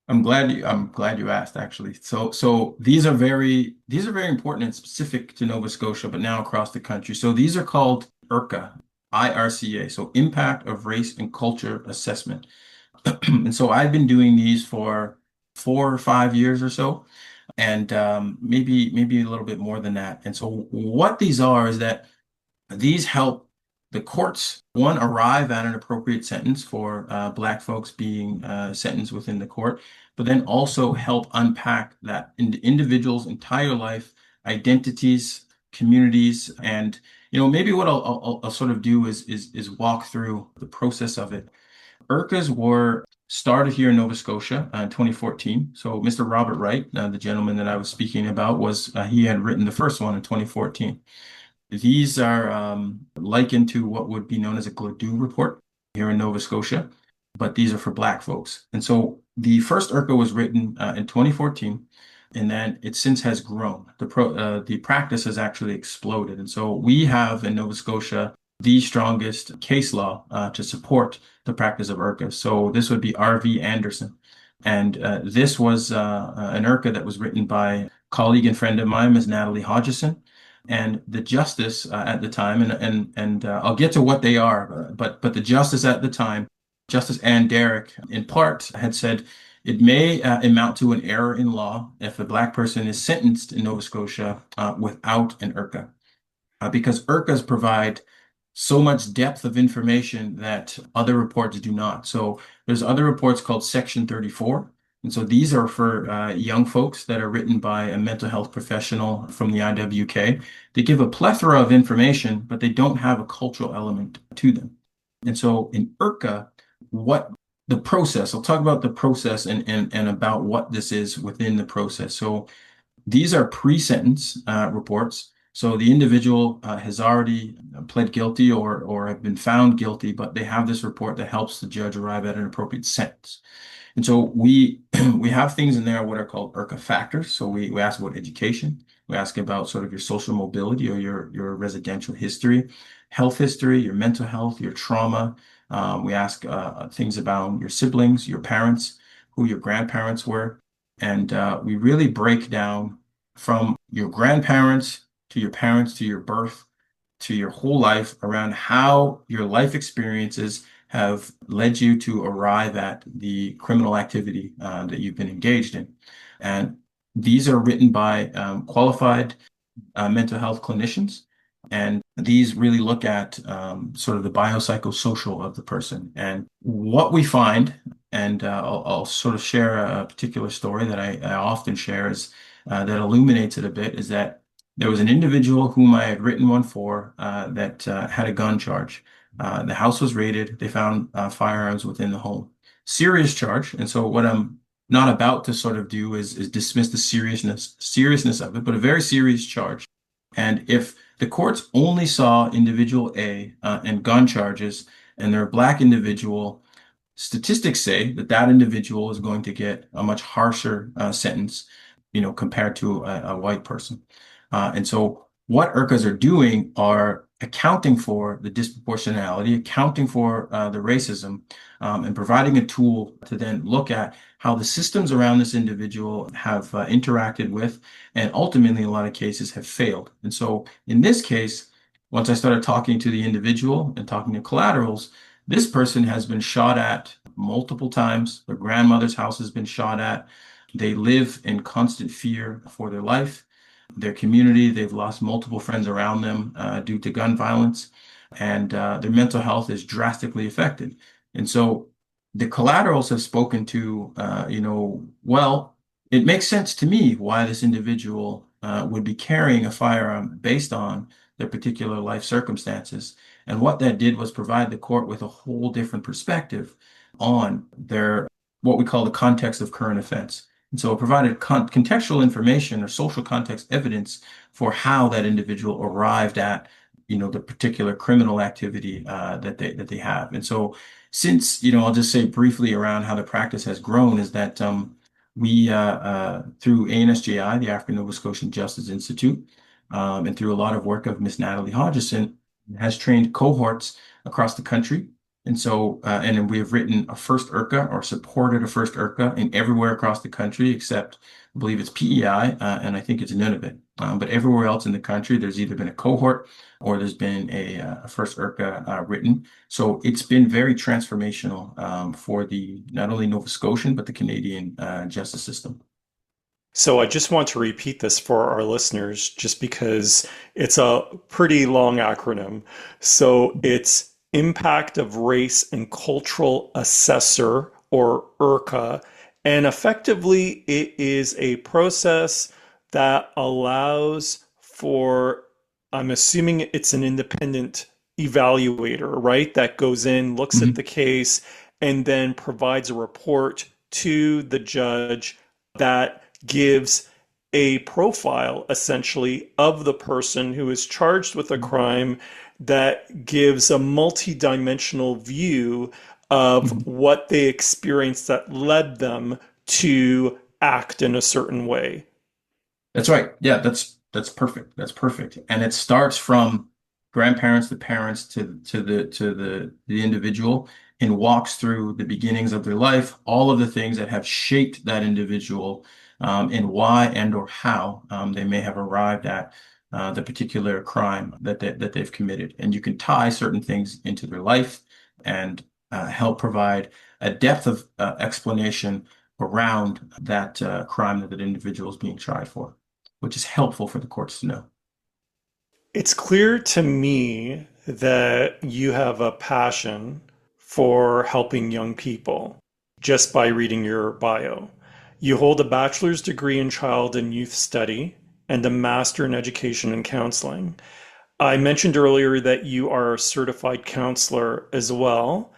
I'm glad you asked actually. So these are very important and specific to Nova Scotia, but now across the country. So these are called IRCA, IRCA, so Impact of Race and Culture Assessment. And so I've been doing these for 4 or 5 years or so, and maybe a little bit more than that. And so what these are is that these help the courts, one, arrive at an appropriate sentence for Black folks being sentenced within the court, but then also help unpack that individual's entire life, identities, communities, and maybe what I'll sort of do is walk through the process of it. IRCAs were started here in Nova Scotia in 2014. So Mr. Robert Wright, the gentleman that I was speaking about, he had written the first one in 2014. These are likened to what would be known as a Gladue report here in Nova Scotia, but these are for Black folks. And so the first IRCA was written in 2014, and then it since has grown. The practice has actually exploded. And so we have in Nova Scotia the strongest case law to support the practice of IRCA. So this would be R.V. Anderson. And this was an IRCA that was written by a colleague and friend of mine, Ms. Natalie Hodgson. And the justice at the time, and I'll get to what they are, but the justice at the time, Justice Ann Derrick, in part, had said it may amount to an error in law if a Black person is sentenced in Nova Scotia without an IRCA, because IRCAs provide so much depth of information that other reports do not. So there's other reports called Section 34. And so these are for young folks that are written by a mental health professional from the IWK. They give a plethora of information, but they don't have a cultural element to them. And so in IRCA, what the process, I'll talk about the process and about what this is within the process. So these are pre-sentence reports. So the individual has already pled guilty or have been found guilty, but they have this report that helps the judge arrive at an appropriate sentence. And so we have things in there what are called IRCA factors. So we ask about education. We ask about sort of your social mobility or your residential history, health history, your mental health, your trauma. We ask things about your siblings, your parents, who your grandparents were. And we really break down from your grandparents to your parents to your birth to your whole life around how your life experiences have led you to arrive at the criminal activity that you've been engaged in. And these are written by qualified mental health clinicians. And these really look at sort of the biopsychosocial of the person. And what we find, and I'll sort of share a particular story that I often share that illuminates it a bit, is that there was an individual whom I had written one for that had a gun charge. The house was raided. They found firearms within the home. Serious charge. And so what I'm not about to sort of do is dismiss the seriousness of it, but a very serious charge. And if the courts only saw individual A and gun charges, and they're a black individual, statistics say that that individual is going to get a much harsher sentence, compared to a white person. And so what IRCAs are doing are accounting for the disproportionality, accounting for the racism, and providing a tool to then look at how the systems around this individual have interacted with, and ultimately, in a lot of cases, have failed. And so in this case, once I started talking to the individual and talking to collaterals, this person has been shot at multiple times. Their grandmother's house has been shot at. They live in constant fear for their life. Their community, they've lost multiple friends around them due to gun violence, and their mental health is drastically affected. And so the collaterals have spoken to, well, it makes sense to me why this individual would be carrying a firearm based on their particular life circumstances. And what that did was provide the court with a whole different perspective on their, what we call the context of current offense. And so it provided contextual information or social context evidence for how that individual arrived at, the particular criminal activity that they have. And so since, I'll just say briefly around how the practice has grown is that we, through ANSJI, the African Nova Scotian Justice Institute, and through a lot of work of Miss Natalie Hodgson, has trained cohorts across the country. And so, and then we have written a first IRCA or supported a first IRCA in everywhere across the country, except I believe it's PEI, and I think it's Nunavut. But everywhere else in the country, there's either been a cohort or there's been a first IRCA written. So it's been very transformational for the not only Nova Scotian, but the Canadian justice system. So I just want to repeat this for our listeners, just because it's a pretty long acronym. So it's Impact of Race and Cultural Assessor, or IRCA. And effectively, it is a process that allows for, I'm assuming it's an independent evaluator, right? That goes in, looks at the case, and then provides a report to the judge that gives a profile essentially of the person who is charged with a crime, that gives a multi-dimensional view of what they experienced that led them to act in a certain way. That's right. Yeah, that's perfect. That's perfect. And it starts from grandparents, the parents, to the individual, and walks through the beginnings of their life, all of the things that have shaped that individual, and why and or how they may have arrived at the particular crime that they've committed. And you can tie certain things into their life and help provide a depth of explanation around that crime that individual is being tried for, which is helpful for the courts to know. It's clear to me that you have a passion for helping young people just by reading your bio. You hold a bachelor's degree in child and youth study and a master in education and counseling. I mentioned earlier that you are a certified counselor as well.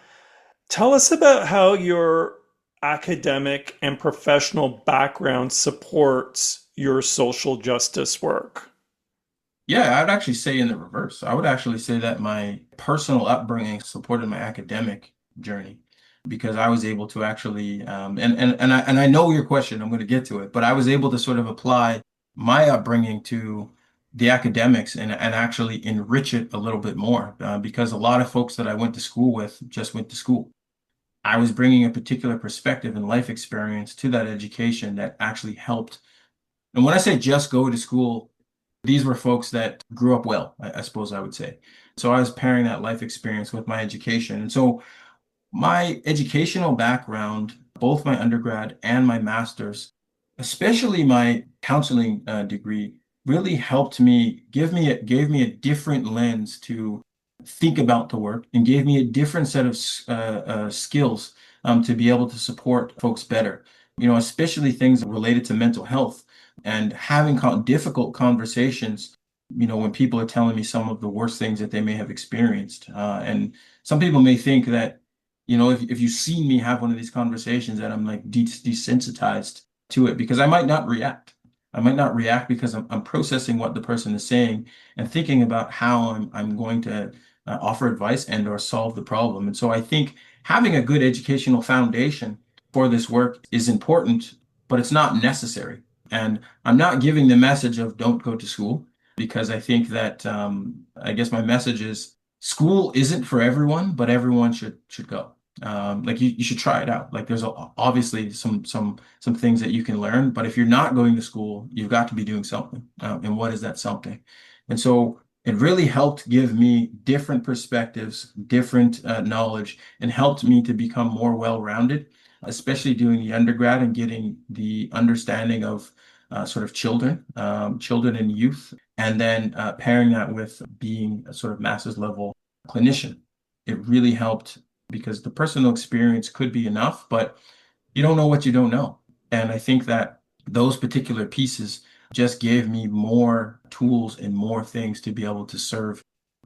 Tell us about how your academic and professional background supports your social justice work. Yeah, I'd actually say in the reverse. I would actually say that my personal upbringing supported my academic journey because I was able to actually, and I know your question, I'm going to get to it, but I was able to sort of apply my upbringing to the academics and actually enrich it a little bit more because a lot of folks that I went to school with just went to school. I was bringing a particular perspective and life experience to that education that actually helped. And when I say just go to school, these were folks that grew up well, I suppose I would say. So I was pairing that life experience with my education. And so my educational background, both my undergrad and my master's, especially my counseling degree, really helped me, gave me a different lens to think about the work and gave me a different set of skills to be able to support folks better. Especially things related to mental health and having difficult conversations when people are telling me some of the worst things that they may have experienced. And some people may think that, if you see me have one of these conversations, that I'm like desensitized to it because I might not react. I might not react because I'm processing what the person is saying and thinking about how I'm going to offer advice and or solve the problem. And so I think having a good educational foundation for this work is important, but it's not necessary. And I'm not giving the message of don't go to school because I think that I guess my message is school isn't for everyone, but everyone should go. Like you should try it out. Like there's obviously some things that you can learn, but if you're not going to school, you've got to be doing something. And what is that something? And so it really helped give me different perspectives, different knowledge, and helped me to become more well-rounded, especially doing the undergrad and getting the understanding of sort of children and youth, and then pairing that with being a sort of master's level clinician. It really helped because the personal experience could be enough, but you don't know what you don't know. And I think that those particular pieces just gave me more tools and more things to be able to serve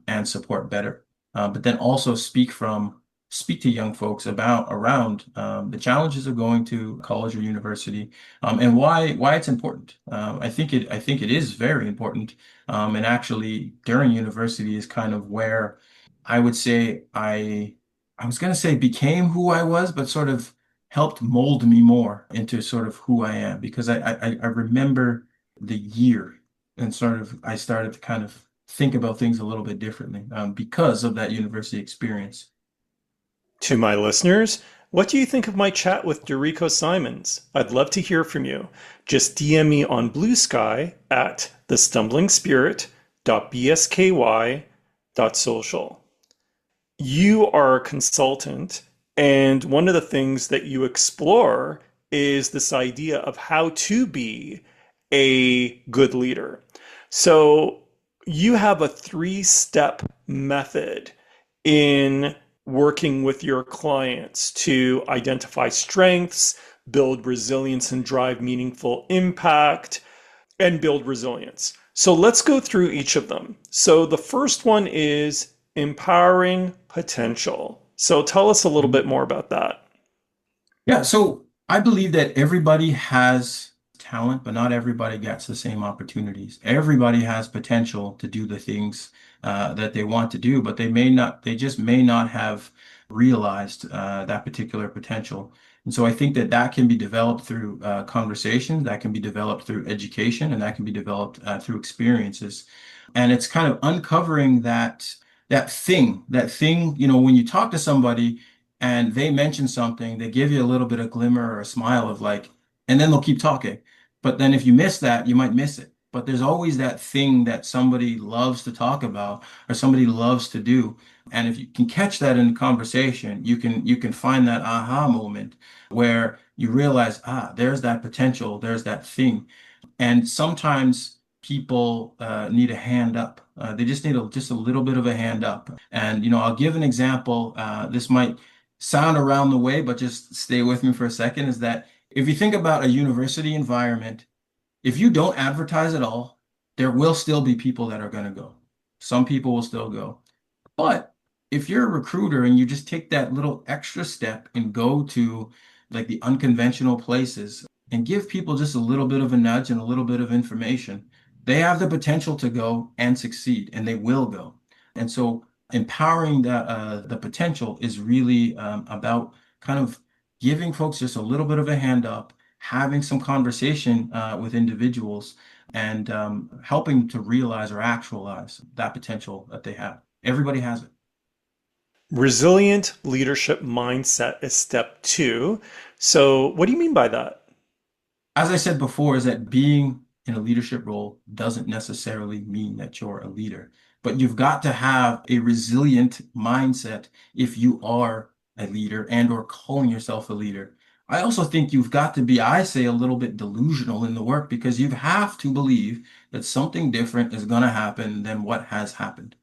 and support better. But then also speak to young folks about around the challenges of going to college or university, and why it's important. I think it is very important. And actually during university is kind of where I would say I was going to say became who I was, but sort of helped mold me more into sort of who I am because I remember the year and sort of I started to kind of think about things a little bit differently because of that university experience. To my listeners, what do you think of my chat with DeRico Symonds? I'd love to hear from you. Just DM me on Blue Sky at thestumblingspirit.bsky.social. You are a consultant, and one of the things that you explore is this idea of how to be a good leader. So you have a 3-step method in working with your clients to identify strengths, build resilience and drive meaningful impact, and build resilience. So let's go through each of them. So the first one is empowering potential. So tell us a little bit more about that. Yeah, so I believe that everybody has talent, but not everybody gets the same opportunities. Everybody has potential to do the things that they want to do, but they just may not have realized that particular potential. And so I think that that can be developed through conversation, that can be developed through education, and that can be developed through experiences. And it's kind of uncovering that thing, when you talk to somebody and they mention something, they give you a little bit of glimmer or a smile of like, and then they'll keep talking. But then if you miss that, you might miss it. But there's always that thing that somebody loves to talk about or somebody loves to do. And if you can catch that in conversation, you can find that aha moment where you realize, there's that potential, there's that thing. And sometimes people need a hand up. They just need just a little bit of a hand up. And I'll give an example. This might sound around the way, but just stay with me for a second. Is that if you think about a university environment, if you don't advertise at all, there will still be people that are going to go. Some people will still go. But if you're a recruiter and you just take that little extra step and go to like the unconventional places and give people just a little bit of a nudge and a little bit of information, they have the potential to go and succeed, and they will go. And so empowering the potential is really about kind of giving folks just a little bit of a hand up, having some conversation with individuals, and helping to realize or actualize that potential that they have. Everybody has it. Resilient leadership mindset is step 2. So what do you mean by that? As I said before, is that being in a leadership role doesn't necessarily mean that you're a leader, but you've got to have a resilient mindset if you are a leader and or calling yourself a leader. I also think you've got to be, I say, a little bit delusional in the work because you have to believe that something different is going to happen than what has happened.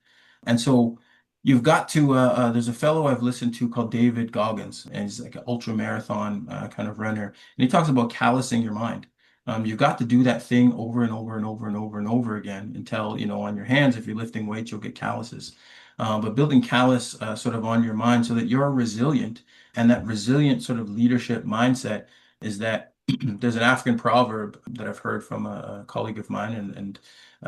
And so you've got to, there's a fellow I've listened to called David Goggins, and he's like an ultra marathon kind of runner. And he talks about callousing your mind. You've got to do that thing over and over and over and over and over again until, on your hands, if you're lifting weights, you'll get calluses. But building callus sort of on your mind so that you're resilient, and that resilient sort of leadership mindset is that there's an African proverb that I've heard from a colleague of mine and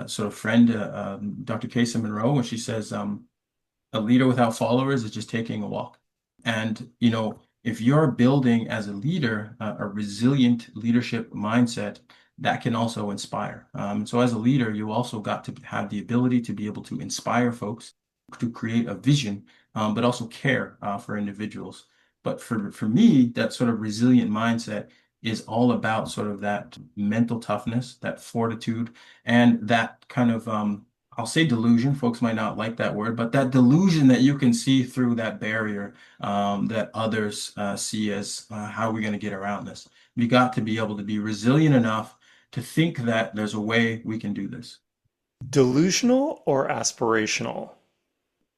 sort of friend, Dr. Casey Monroe, when she says, a leader without followers is just taking a walk. And, if you're building as a leader a resilient leadership mindset, that can also inspire. So as a leader, you also got to have the ability to be able to inspire folks, to create a vision, but also care for individuals. But for me, that sort of resilient mindset is all about sort of that mental toughness, that fortitude, and that kind of I'll say delusion. Folks might not like that word, but that delusion that you can see through that barrier that others see as how are we going to get around this? We got to be able to be resilient enough to think that there's a way we can do this. Delusional or aspirational?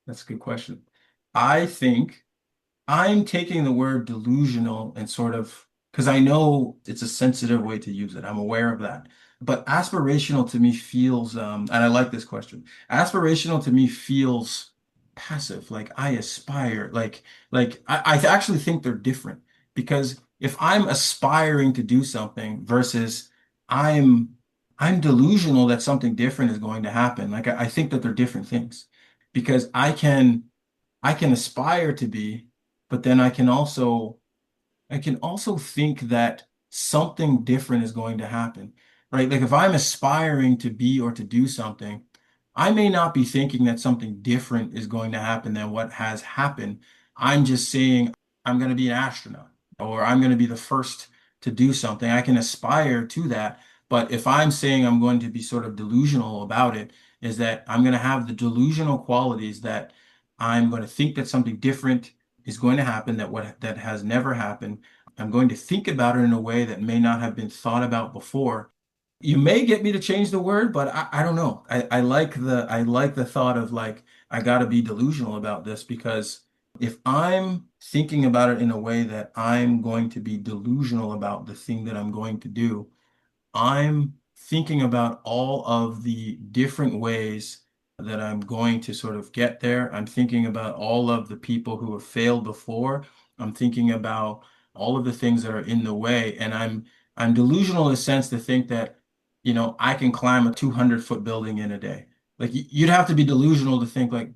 That's a good question. I think I'm taking the word delusional and sort of, because I know it's a sensitive way to use it. I'm aware of that. But aspirational to me feels, and I like this question. Aspirational to me feels passive, like I aspire, like I actually think they're different. Because if I'm aspiring to do something versus I'm I'm delusional that something different is going to happen. Like I think that they're different things. Because I can aspire to be, but then I can also think that something different is going to happen, right? Like if I'm aspiring to be or to do something, I may not be thinking that something different is going to happen than what has happened. I'm just saying I'm going to be an astronaut or I'm going to be the first to do something. I can aspire to that. But if I'm saying I'm going to be sort of delusional about it, is that I'm going to have the delusional qualities that I'm going to think that something different is going to happen that has never happened. I'm going to think about it in a way that may not have been thought about before. You may get me to change the word, but I don't know. I like the thought of like I got to be delusional about this because if I'm thinking about it in a way that I'm going to be delusional about the thing that I'm going to do, I'm thinking about all of the different ways that I'm going to sort of get there. I'm thinking about all of the people who have failed before. I'm thinking about all of the things that are in the way. And I'm delusional in a sense to think that, I can climb a 200-foot building in a day. Like you'd have to be delusional to think like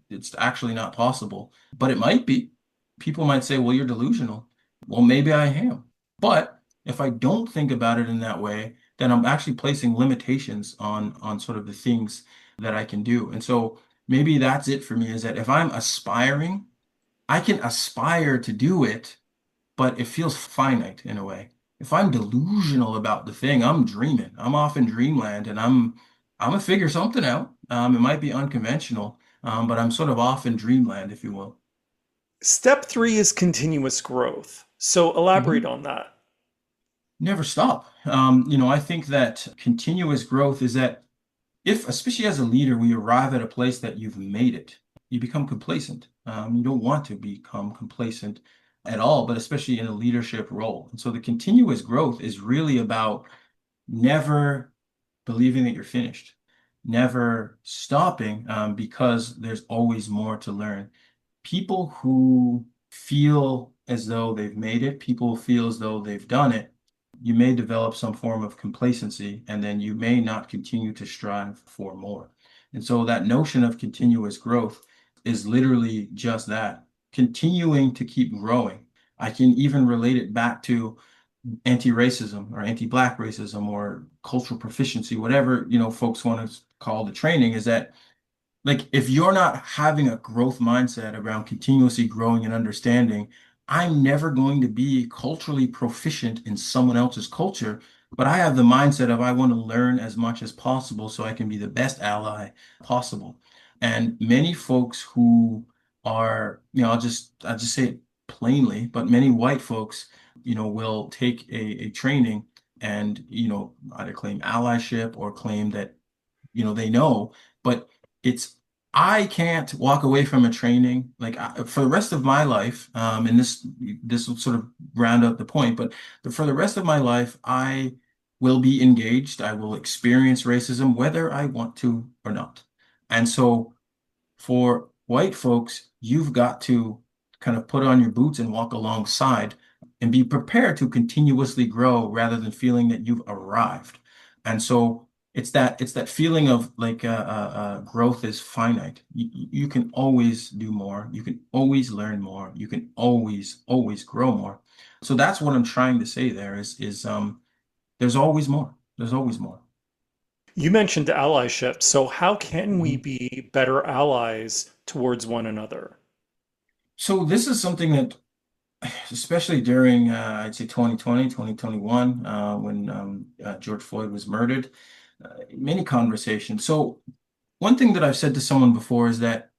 it's actually not possible, but it might be. People might say, well, you're delusional. Well, maybe I am. But if I don't think about it in that way, then I'm actually placing limitations on sort of the things that I can do. And so maybe that's it for me is that if I'm aspiring, I can aspire to do it, but it feels finite in a way. If I'm delusional about the thing, I'm dreaming. I'm off in dreamland and I'm gonna figure something out. It might be unconventional, but I'm sort of off in dreamland, if you will. Step three is continuous growth. So elaborate Mhm. on that. Never stop. I think that continuous growth is that if, especially as a leader, we arrive at a place that you've made it, you become complacent. You don't want to become complacent at all, but especially in a leadership role. And so the continuous growth is really about never believing that you're finished, never stopping, because there's always more to learn. People who feel as though they've made it, people who feel as though they've done it, you may develop some form of complacency, and then you may not continue to strive for more. And so that notion of continuous growth is literally just that, continuing to keep growing. I can even relate it back to anti-racism or anti-black racism or cultural proficiency, whatever, folks want to call the training, is that like if you're not having a growth mindset around continuously growing and understanding, I'm never going to be culturally proficient in someone else's culture, but I have the mindset of I want to learn as much as possible so I can be the best ally possible. And many folks who are, I'll just say it plainly, but many white folks, will take a training and, either claim allyship or claim that they know, but it's I can't walk away from a training like for the rest of my life. And this will sort of round out the point, but for the rest of my life, I will be engaged. I will experience racism whether I want to or not. And so for white folks, you've got to kind of put on your boots and walk alongside and be prepared to continuously grow rather than feeling that you've arrived. And so it's that feeling of like growth is finite. You can always do more. You can always learn more. You can always grow more. So that's what I'm trying to say there is there's always more. There's always more. You mentioned allyship. So, how can we Mhm. be better allies towards one another? So this is something that especially during I'd say 2020, 2021, when George Floyd was murdered, many conversations. So one thing that I've said to someone before is that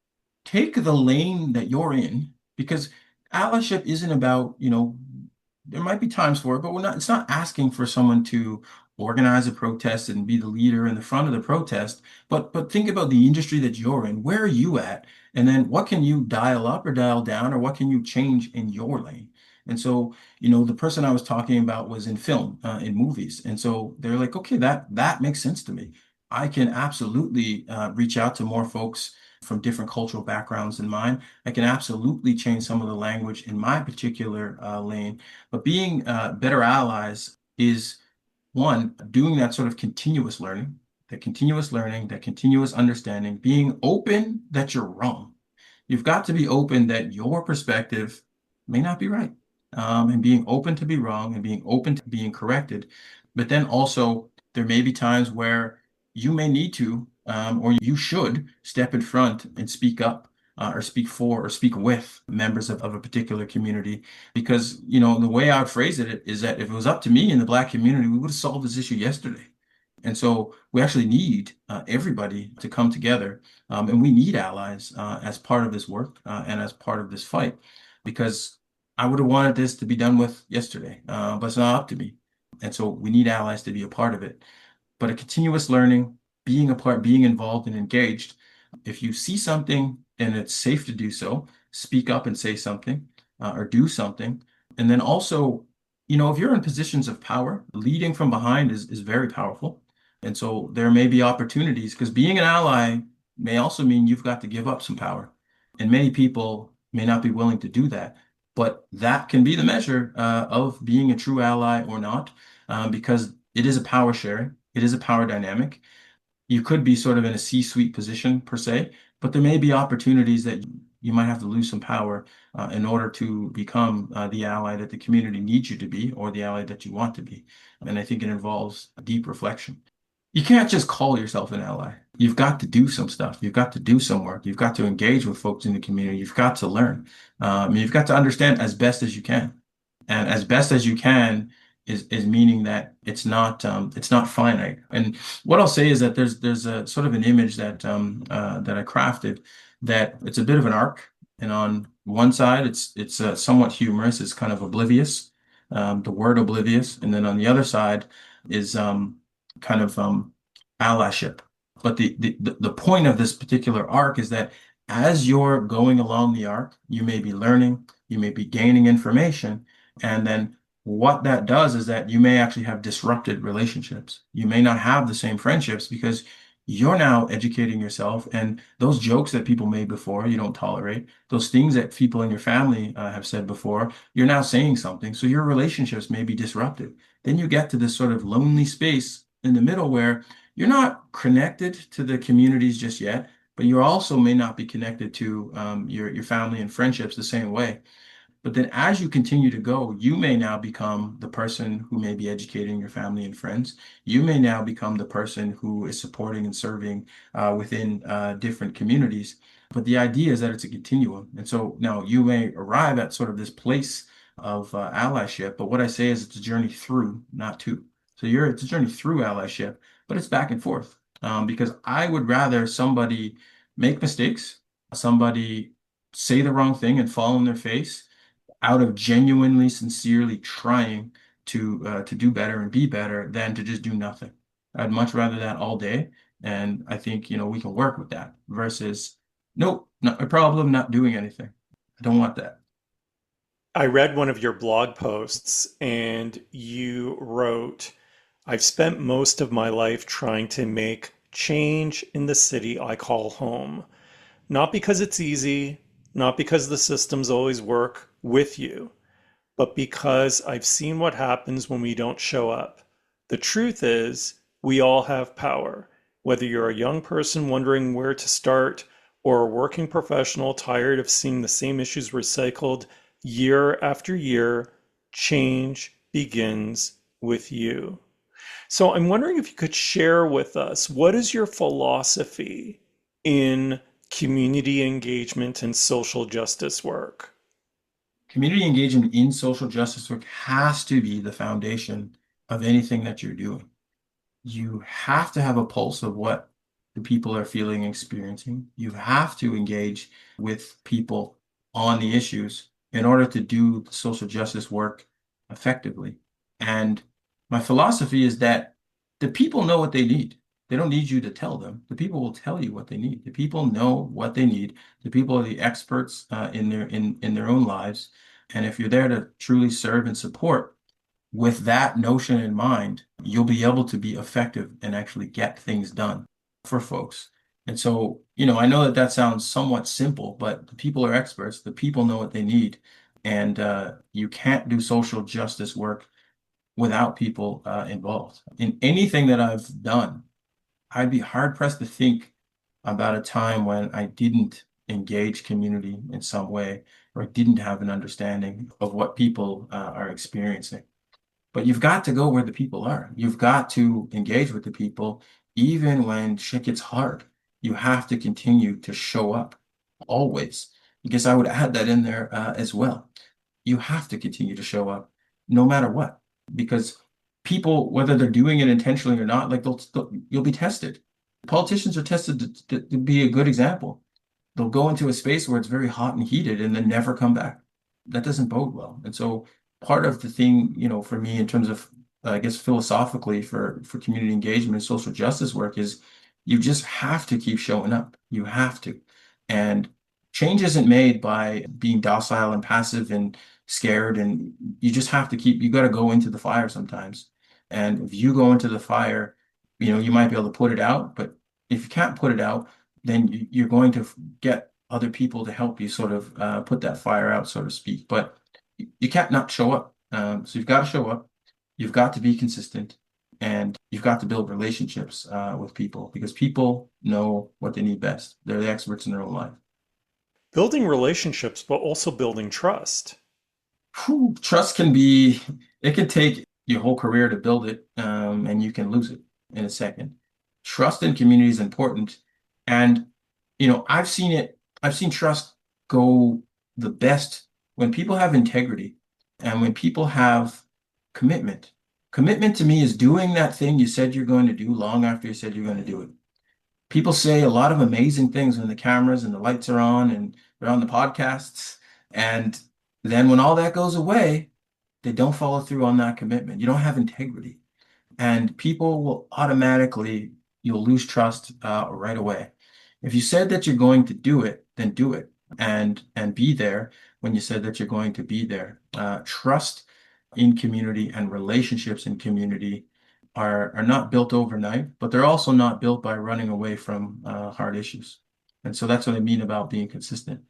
take the lane that you're in because allyship isn't about, there might be times for it, but it's not asking for someone to organize a protest and be the leader in the front of the protest. But think about the industry that you're in. Where are you at? And then what can you dial up or dial down, or what can you change in your lane? And so, the person I was talking about was in film, in movies. And so they're like, okay, that makes sense to me. I can absolutely reach out to more folks from different cultural backgrounds than mine. I can absolutely change some of the language in my particular lane. But being better allies is one, doing that sort of continuous learning, that continuous understanding, being open that you're wrong. You've got to be open that your perspective may not be right, and being open to be wrong and being open to being corrected. But then also, there may be times where you may need to, or you should step in front and speak up, or speak for, or speak with members of a particular community. Because, the way I would phrase it is that if it was up to me in the Black community, we would have solved this issue yesterday. And so we actually need everybody to come together, and we need allies as part of this work and as part of this fight, because I would have wanted this to be done with yesterday, but it's not up to me. And so we need allies to be a part of it. But a continuous learning, being a part, being involved and engaged. If you see something and it's safe to do so, speak up and say something or do something. And then also, if you're in positions of power, leading from behind is very powerful. And so there may be opportunities because being an ally may also mean you've got to give up some power. And many people may not be willing to do that. But that can be the measure of being a true ally or not, because it is a power sharing, it is a power dynamic. You could be sort of in a C-suite position per se, but there may be opportunities that you might have to lose some power in order to become the ally that the community needs you to be or the ally that you want to be. And I think it involves deep reflection. You can't just call yourself an ally. You've got to do some stuff. You've got to do some work. You've got to engage with folks in the community. You've got to learn. You've got to understand as best as you can. And as best as you can is meaning that it's not finite. And what I'll say is that there's a sort of an image that I crafted that it's a bit of an arc. And on one side, it's somewhat humorous. It's kind of oblivious, the word oblivious. And then on the other side is kind of allyship. But the point of this particular arc is that as you're going along the arc, you may be learning, you may be gaining information, and then what that does is that you may actually have disrupted relationships. You may not have the same friendships because you're now educating yourself, and those jokes that people made before you don't tolerate, those things that people in your family have said before, you're now saying something. So your relationships may be disrupted. Then you get to this sort of lonely space in the middle where you're not connected to the communities just yet, but you also may not be connected to your family and friendships the same way. But then as you continue to go, you may now become the person who may be educating your family and friends. You may now become the person who is supporting and serving within different communities. But the idea is that it's a continuum. And so now you may arrive at sort of this place of allyship. But what I say is it's a journey through, not to. So it's a journey through allyship, but it's back and forth. Because I would rather somebody make mistakes, somebody say the wrong thing and fall on their face out of genuinely, sincerely trying to do better and be better than to just do nothing. I'd much rather that all day. And I think, we can work with that versus, nope, not a problem, not doing anything. I don't want that. I read one of your blog posts and you wrote, I've spent most of my life trying to make change in the city I call home. Not because it's easy, not because the systems always work with you, but because I've seen what happens when we don't show up. The truth is, we all have power. Whether you're a young person wondering where to start or a working professional tired of seeing the same issues recycled year after year, change begins with you. So I'm wondering if you could share with us what is your philosophy in community engagement and social justice work? Community engagement in social justice work has to be the foundation of anything that you're doing. You have to have a pulse of what the people are feeling and experiencing. You have to engage with people on the issues in order to do the social justice work effectively. And my philosophy is that the people know what they need. They don't need you to tell them. The people will tell you what they need. The people know what they need. The people are the experts in their own lives. And if you're there to truly serve and support, with that notion in mind, you'll be able to be effective and actually get things done for folks. And so, I know that that sounds somewhat simple, but the people are experts. The people know what they need. And you can't do social justice work without people involved. In anything that I've done, I'd be hard pressed to think about a time when I didn't engage community in some way or didn't have an understanding of what people are experiencing. But you've got to go where the people are. You've got to engage with the people, even when shit gets hard. You have to continue to show up always. Because I would add that in there as well. You have to continue to show up no matter what. Because people, whether they're doing it intentionally or not, like you'll be tested. Politicians are tested to be a good example. They'll go into a space where it's very hot and heated and then never come back. That doesn't bode well. And so part of the thing, for me in terms of, I guess, philosophically for community engagement and social justice work is you just have to keep showing up. You have to. And change isn't made by being docile and passive and scared. And you just have to you got to go into the fire sometimes. And if you go into the fire, you might be able to put it out, but if you can't put it out, then you're going to get other people to help you sort of put that fire out, so to speak. But you can't not show up. So you've got to show up. You've got to be consistent, and you've got to build relationships with people because people know what they need best. They're the experts in their own life. Building relationships, but also building trust. Trust it can take your whole career to build it, and you can lose it in a second. Trust in community is important. And, I've seen trust go the best when people have integrity and when people have commitment. Commitment to me is doing that thing you said you're going to do long after you said you're going to do it. People say a lot of amazing things when the cameras and the lights are on and they're on the podcasts. And then when all that goes away, they don't follow through on that commitment. You don't have integrity. And people will automatically, you'll lose trust right away. If you said that you're going to do it, then do it and be there when you said that you're going to be there. Trust in community and relationships in community are not built overnight, but they're also not built by running away from hard issues. And so that's what I mean about being consistent,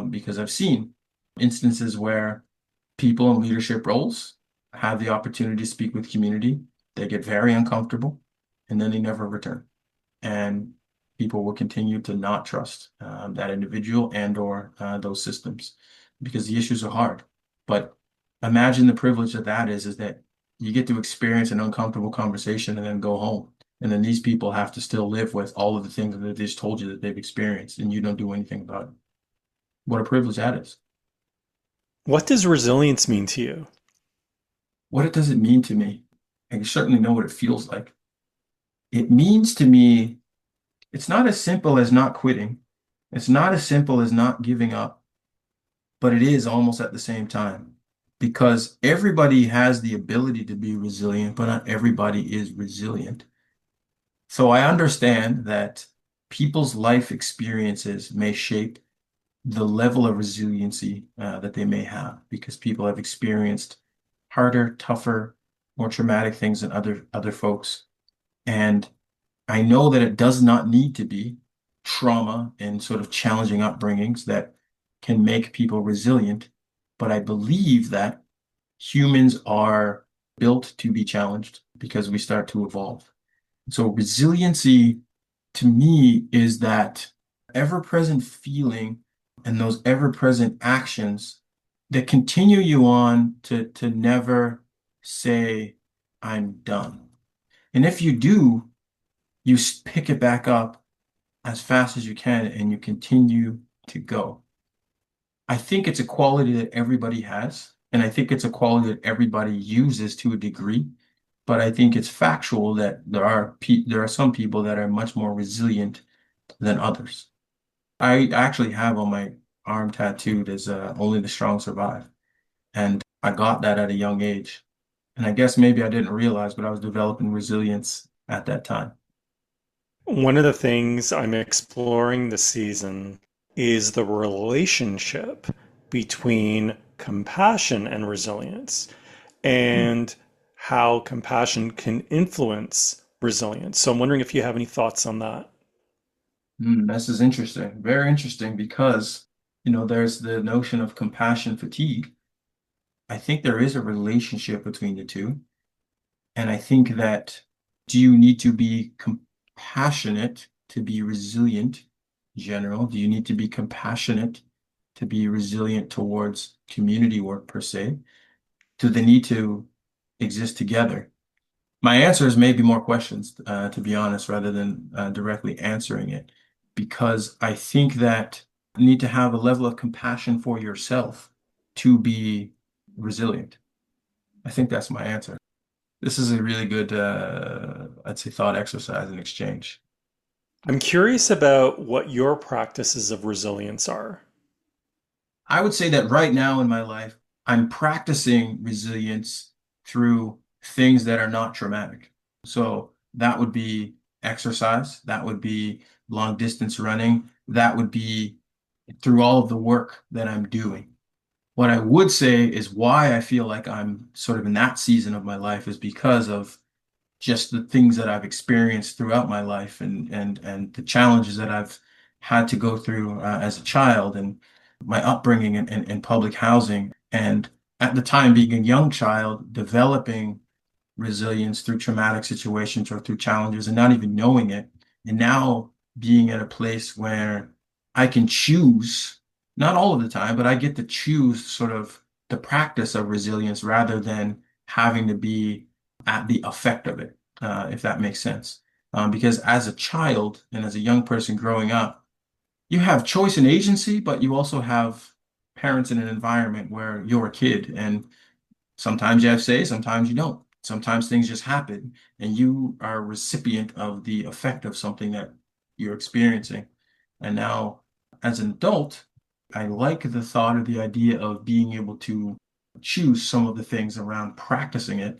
because I've seen instances where people in leadership roles have the opportunity to speak with community. They get very uncomfortable and then they never return. And people will continue to not trust that individual and or those systems because the issues are hard. But imagine the privilege that is that you get to experience an uncomfortable conversation and then go home. And then these people have to still live with all of the things that they just told you that they've experienced and you don't do anything about it. What a privilege that is. What does resilience mean to you? What does it mean to me? I certainly know what it feels like. It means to me, it's not as simple as not quitting. It's not as simple as not giving up, but it is almost at the same time because everybody has the ability to be resilient, but not everybody is resilient. So I understand that people's life experiences may shape the level of resiliency that they may have because people have experienced harder, tougher more traumatic things than other folks. And I know that it does not need to be trauma and sort of challenging upbringings that can make people resilient, but I believe that humans are built to be challenged because we start to evolve. So resiliency to me is that ever-present feeling and those ever-present actions that continue you on to never say, I'm done. And if you do, you pick it back up as fast as you can and you continue to go. I think it's a quality that everybody has, and I think it's a quality that everybody uses to a degree. But I think it's factual that there are some people that are much more resilient than others. I actually have on my arm tattooed as "Only the strong survive," and I got that at a young age. And I guess maybe I didn't realize, but I was developing resilience at that time. One of the things I'm exploring this season is the relationship between compassion and resilience, Hmm. and how compassion can influence resilience. So I'm wondering if you have any thoughts on that. This is interesting, very interesting, because there's the notion of compassion fatigue. I think there is a relationship between the two. And I think that do you need to be compassionate to be resilient in general? Do you need to be compassionate to be resilient towards community work per se? Do they need to exist together? My answer is maybe more questions, to be honest, rather than directly answering it, because I think that you need to have a level of compassion for yourself to be resilient. I think that's my answer. This is a really good, I'd say, thought exercise and exchange. I'm curious about what your practices of resilience are. I would say that right now in my life, I'm practicing resilience through things that are not traumatic. So that would be exercise, that would be long distance running, that would be through all of the work that I'm doing. What I would say is why I feel like I'm sort of in that season of my life is because of just the things that I've experienced throughout my life and the challenges that I've had to go through as a child and my upbringing in public housing. And at the time, being a young child, developing resilience through traumatic situations or through challenges and not even knowing it. And now being at a place where I can choose, not all of the time, but I get to choose sort of the practice of resilience rather than having to be at the effect of it, if that makes sense. Because as a child and as a young person growing up, you have choice and agency, but you also have parents in an environment where you're a kid and sometimes you have say, sometimes you don't. Sometimes things just happen and you are a recipient of the effect of something that you're experiencing. And now, as an adult, I like the thought or the idea of being able to choose some of the things around practicing it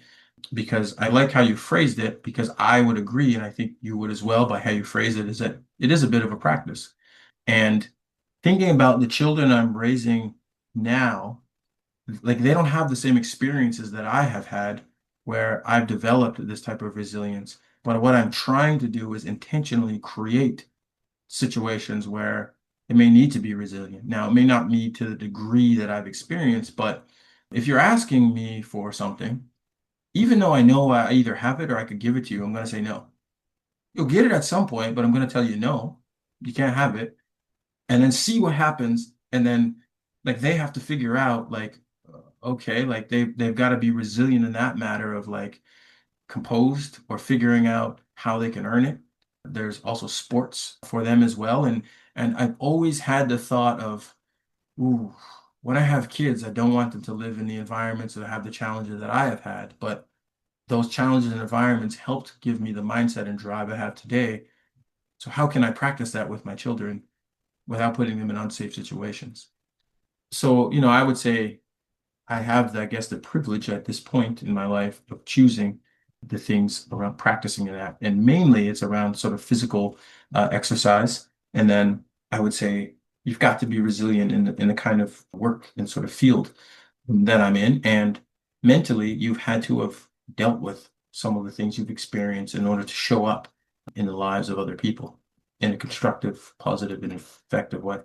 because I like how you phrased it because I would agree, and I think you would as well by how you phrase it, is that it is a bit of a practice. And thinking about the children I'm raising now, like they don't have the same experiences that I have had where I've developed this type of resilience. But what I'm trying to do is intentionally create situations where it may need to be resilient. Now, it may not be to the degree that I've experienced, but if you're asking me for something, even though I know I either have it or I could give it to you, I'm going to say no. You'll get it at some point, but I'm going to tell you no, you can't have it and then see what happens. And then like they have to figure out like, okay, like they've got to be resilient in that matter of like composed or figuring out how they can earn it. There's also sports for them as well. And I've always had the thought of, ooh, when I have kids, I don't want them to live in the environments that have the challenges that I have had. But those challenges and environments helped give me the mindset and drive I have today. So how can I practice that with my children without putting them in unsafe situations? So, I would say I have, I guess, the privilege at this point in my life of choosing the things around practicing that. And mainly it's around sort of physical exercise. And then I would say you've got to be resilient in the kind of work and sort of field that I'm in. And mentally, you've had to have dealt with some of the things you've experienced in order to show up in the lives of other people in a constructive, positive, and effective way.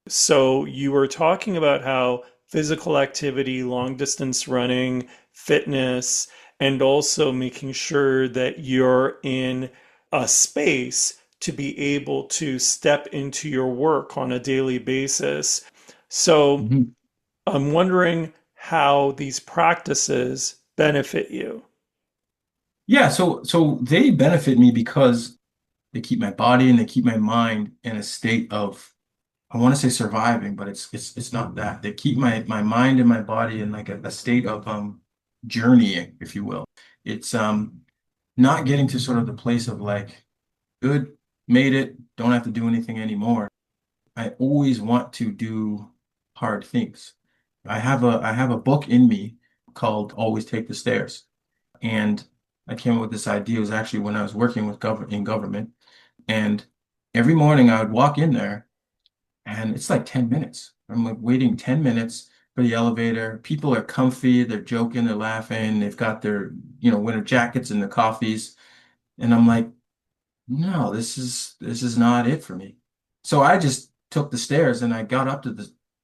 So you were talking about how physical activity, long distance running, fitness, and also making sure that you're in a space to be able to step into your work on a daily basis. So Mhm. I'm wondering how these practices benefit you. Yeah, so they benefit me because they keep my body and they keep my mind in a state of, I want to say surviving, but it's not that. They keep my mind and my body in like a state of journeying, if you will. It's not getting to sort of the place of like, good, made it, don't have to do anything anymore. I always want to do hard things. I have a book in me called Always Take the Stairs. And I came up with this idea. It was actually when I was working with government. And every morning I would walk in there and it's like 10 minutes. I'm like waiting 10 minutes for the elevator. People are comfy, they're joking, they're laughing, they've got their, winter jackets and their coffees. And I'm like, no, this is not it for me. So I just took the stairs and I got up to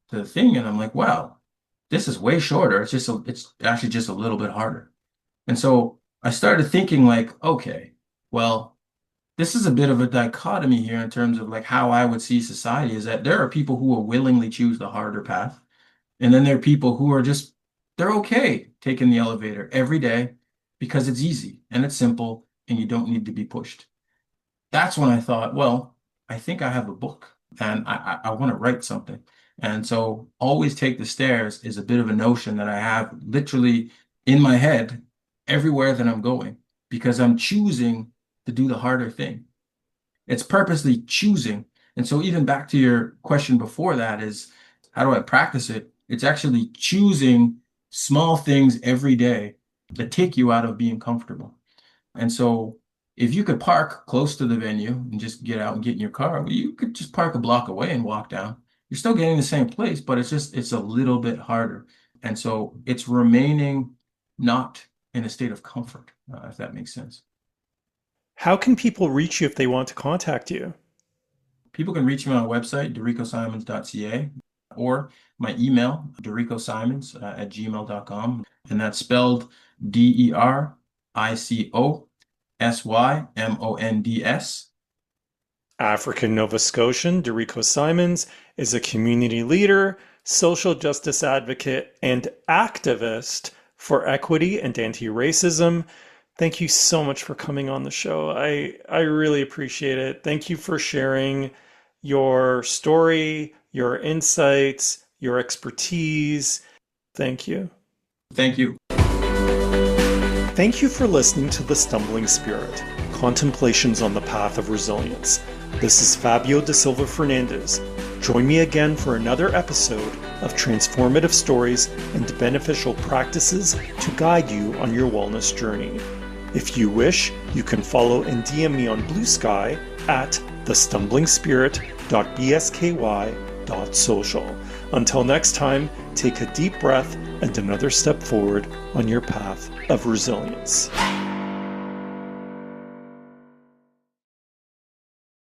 the thing and I'm like, wow, this is way shorter. It's actually just a little bit harder. And so I started thinking like, okay, well, this is a bit of a dichotomy here in terms of like how I would see society is that there are people who will willingly choose the harder path. And then there are people who are just, they're okay taking the elevator every day because it's easy and it's simple and you don't need to be pushed. That's when I thought, well, I think I have a book and I want to write something. And so always take the stairs is a bit of a notion that I have literally in my head everywhere that I'm going because I'm choosing to do the harder thing. It's purposely choosing. And so even back to your question before that is how do I practice it? It's actually choosing small things every day that take you out of being comfortable. And so if you could park close to the venue and just get out and get in your car, well, you could just park a block away and walk down. You're still getting the same place, but it's a little bit harder. And so it's remaining not in a state of comfort, if that makes sense. How can people reach you if they want to contact you? People can reach me on our website, DeRicoSymonds.ca, or my email, DeRicoSymonds@gmail.com. And that's spelled DeRicoSymonds. African Nova Scotian DeRico Symonds is a community leader, social justice advocate, and activist for equity and anti-racism. Thank you so much for coming on the show. I really appreciate it. Thank you for sharing your story, your insights, your expertise. Thank you. Thank you. Thank you for listening to The Stumbling Spirit, Contemplations on the Path of Resilience. This is Fabio da Silva Fernandez. Join me again for another episode of transformative stories and beneficial practices to guide you on your wellness journey. If you wish, you can follow and DM me on Blue Sky at thestumblingspirit.bsky.social. Until next time, take a deep breath and another step forward on your path of resilience.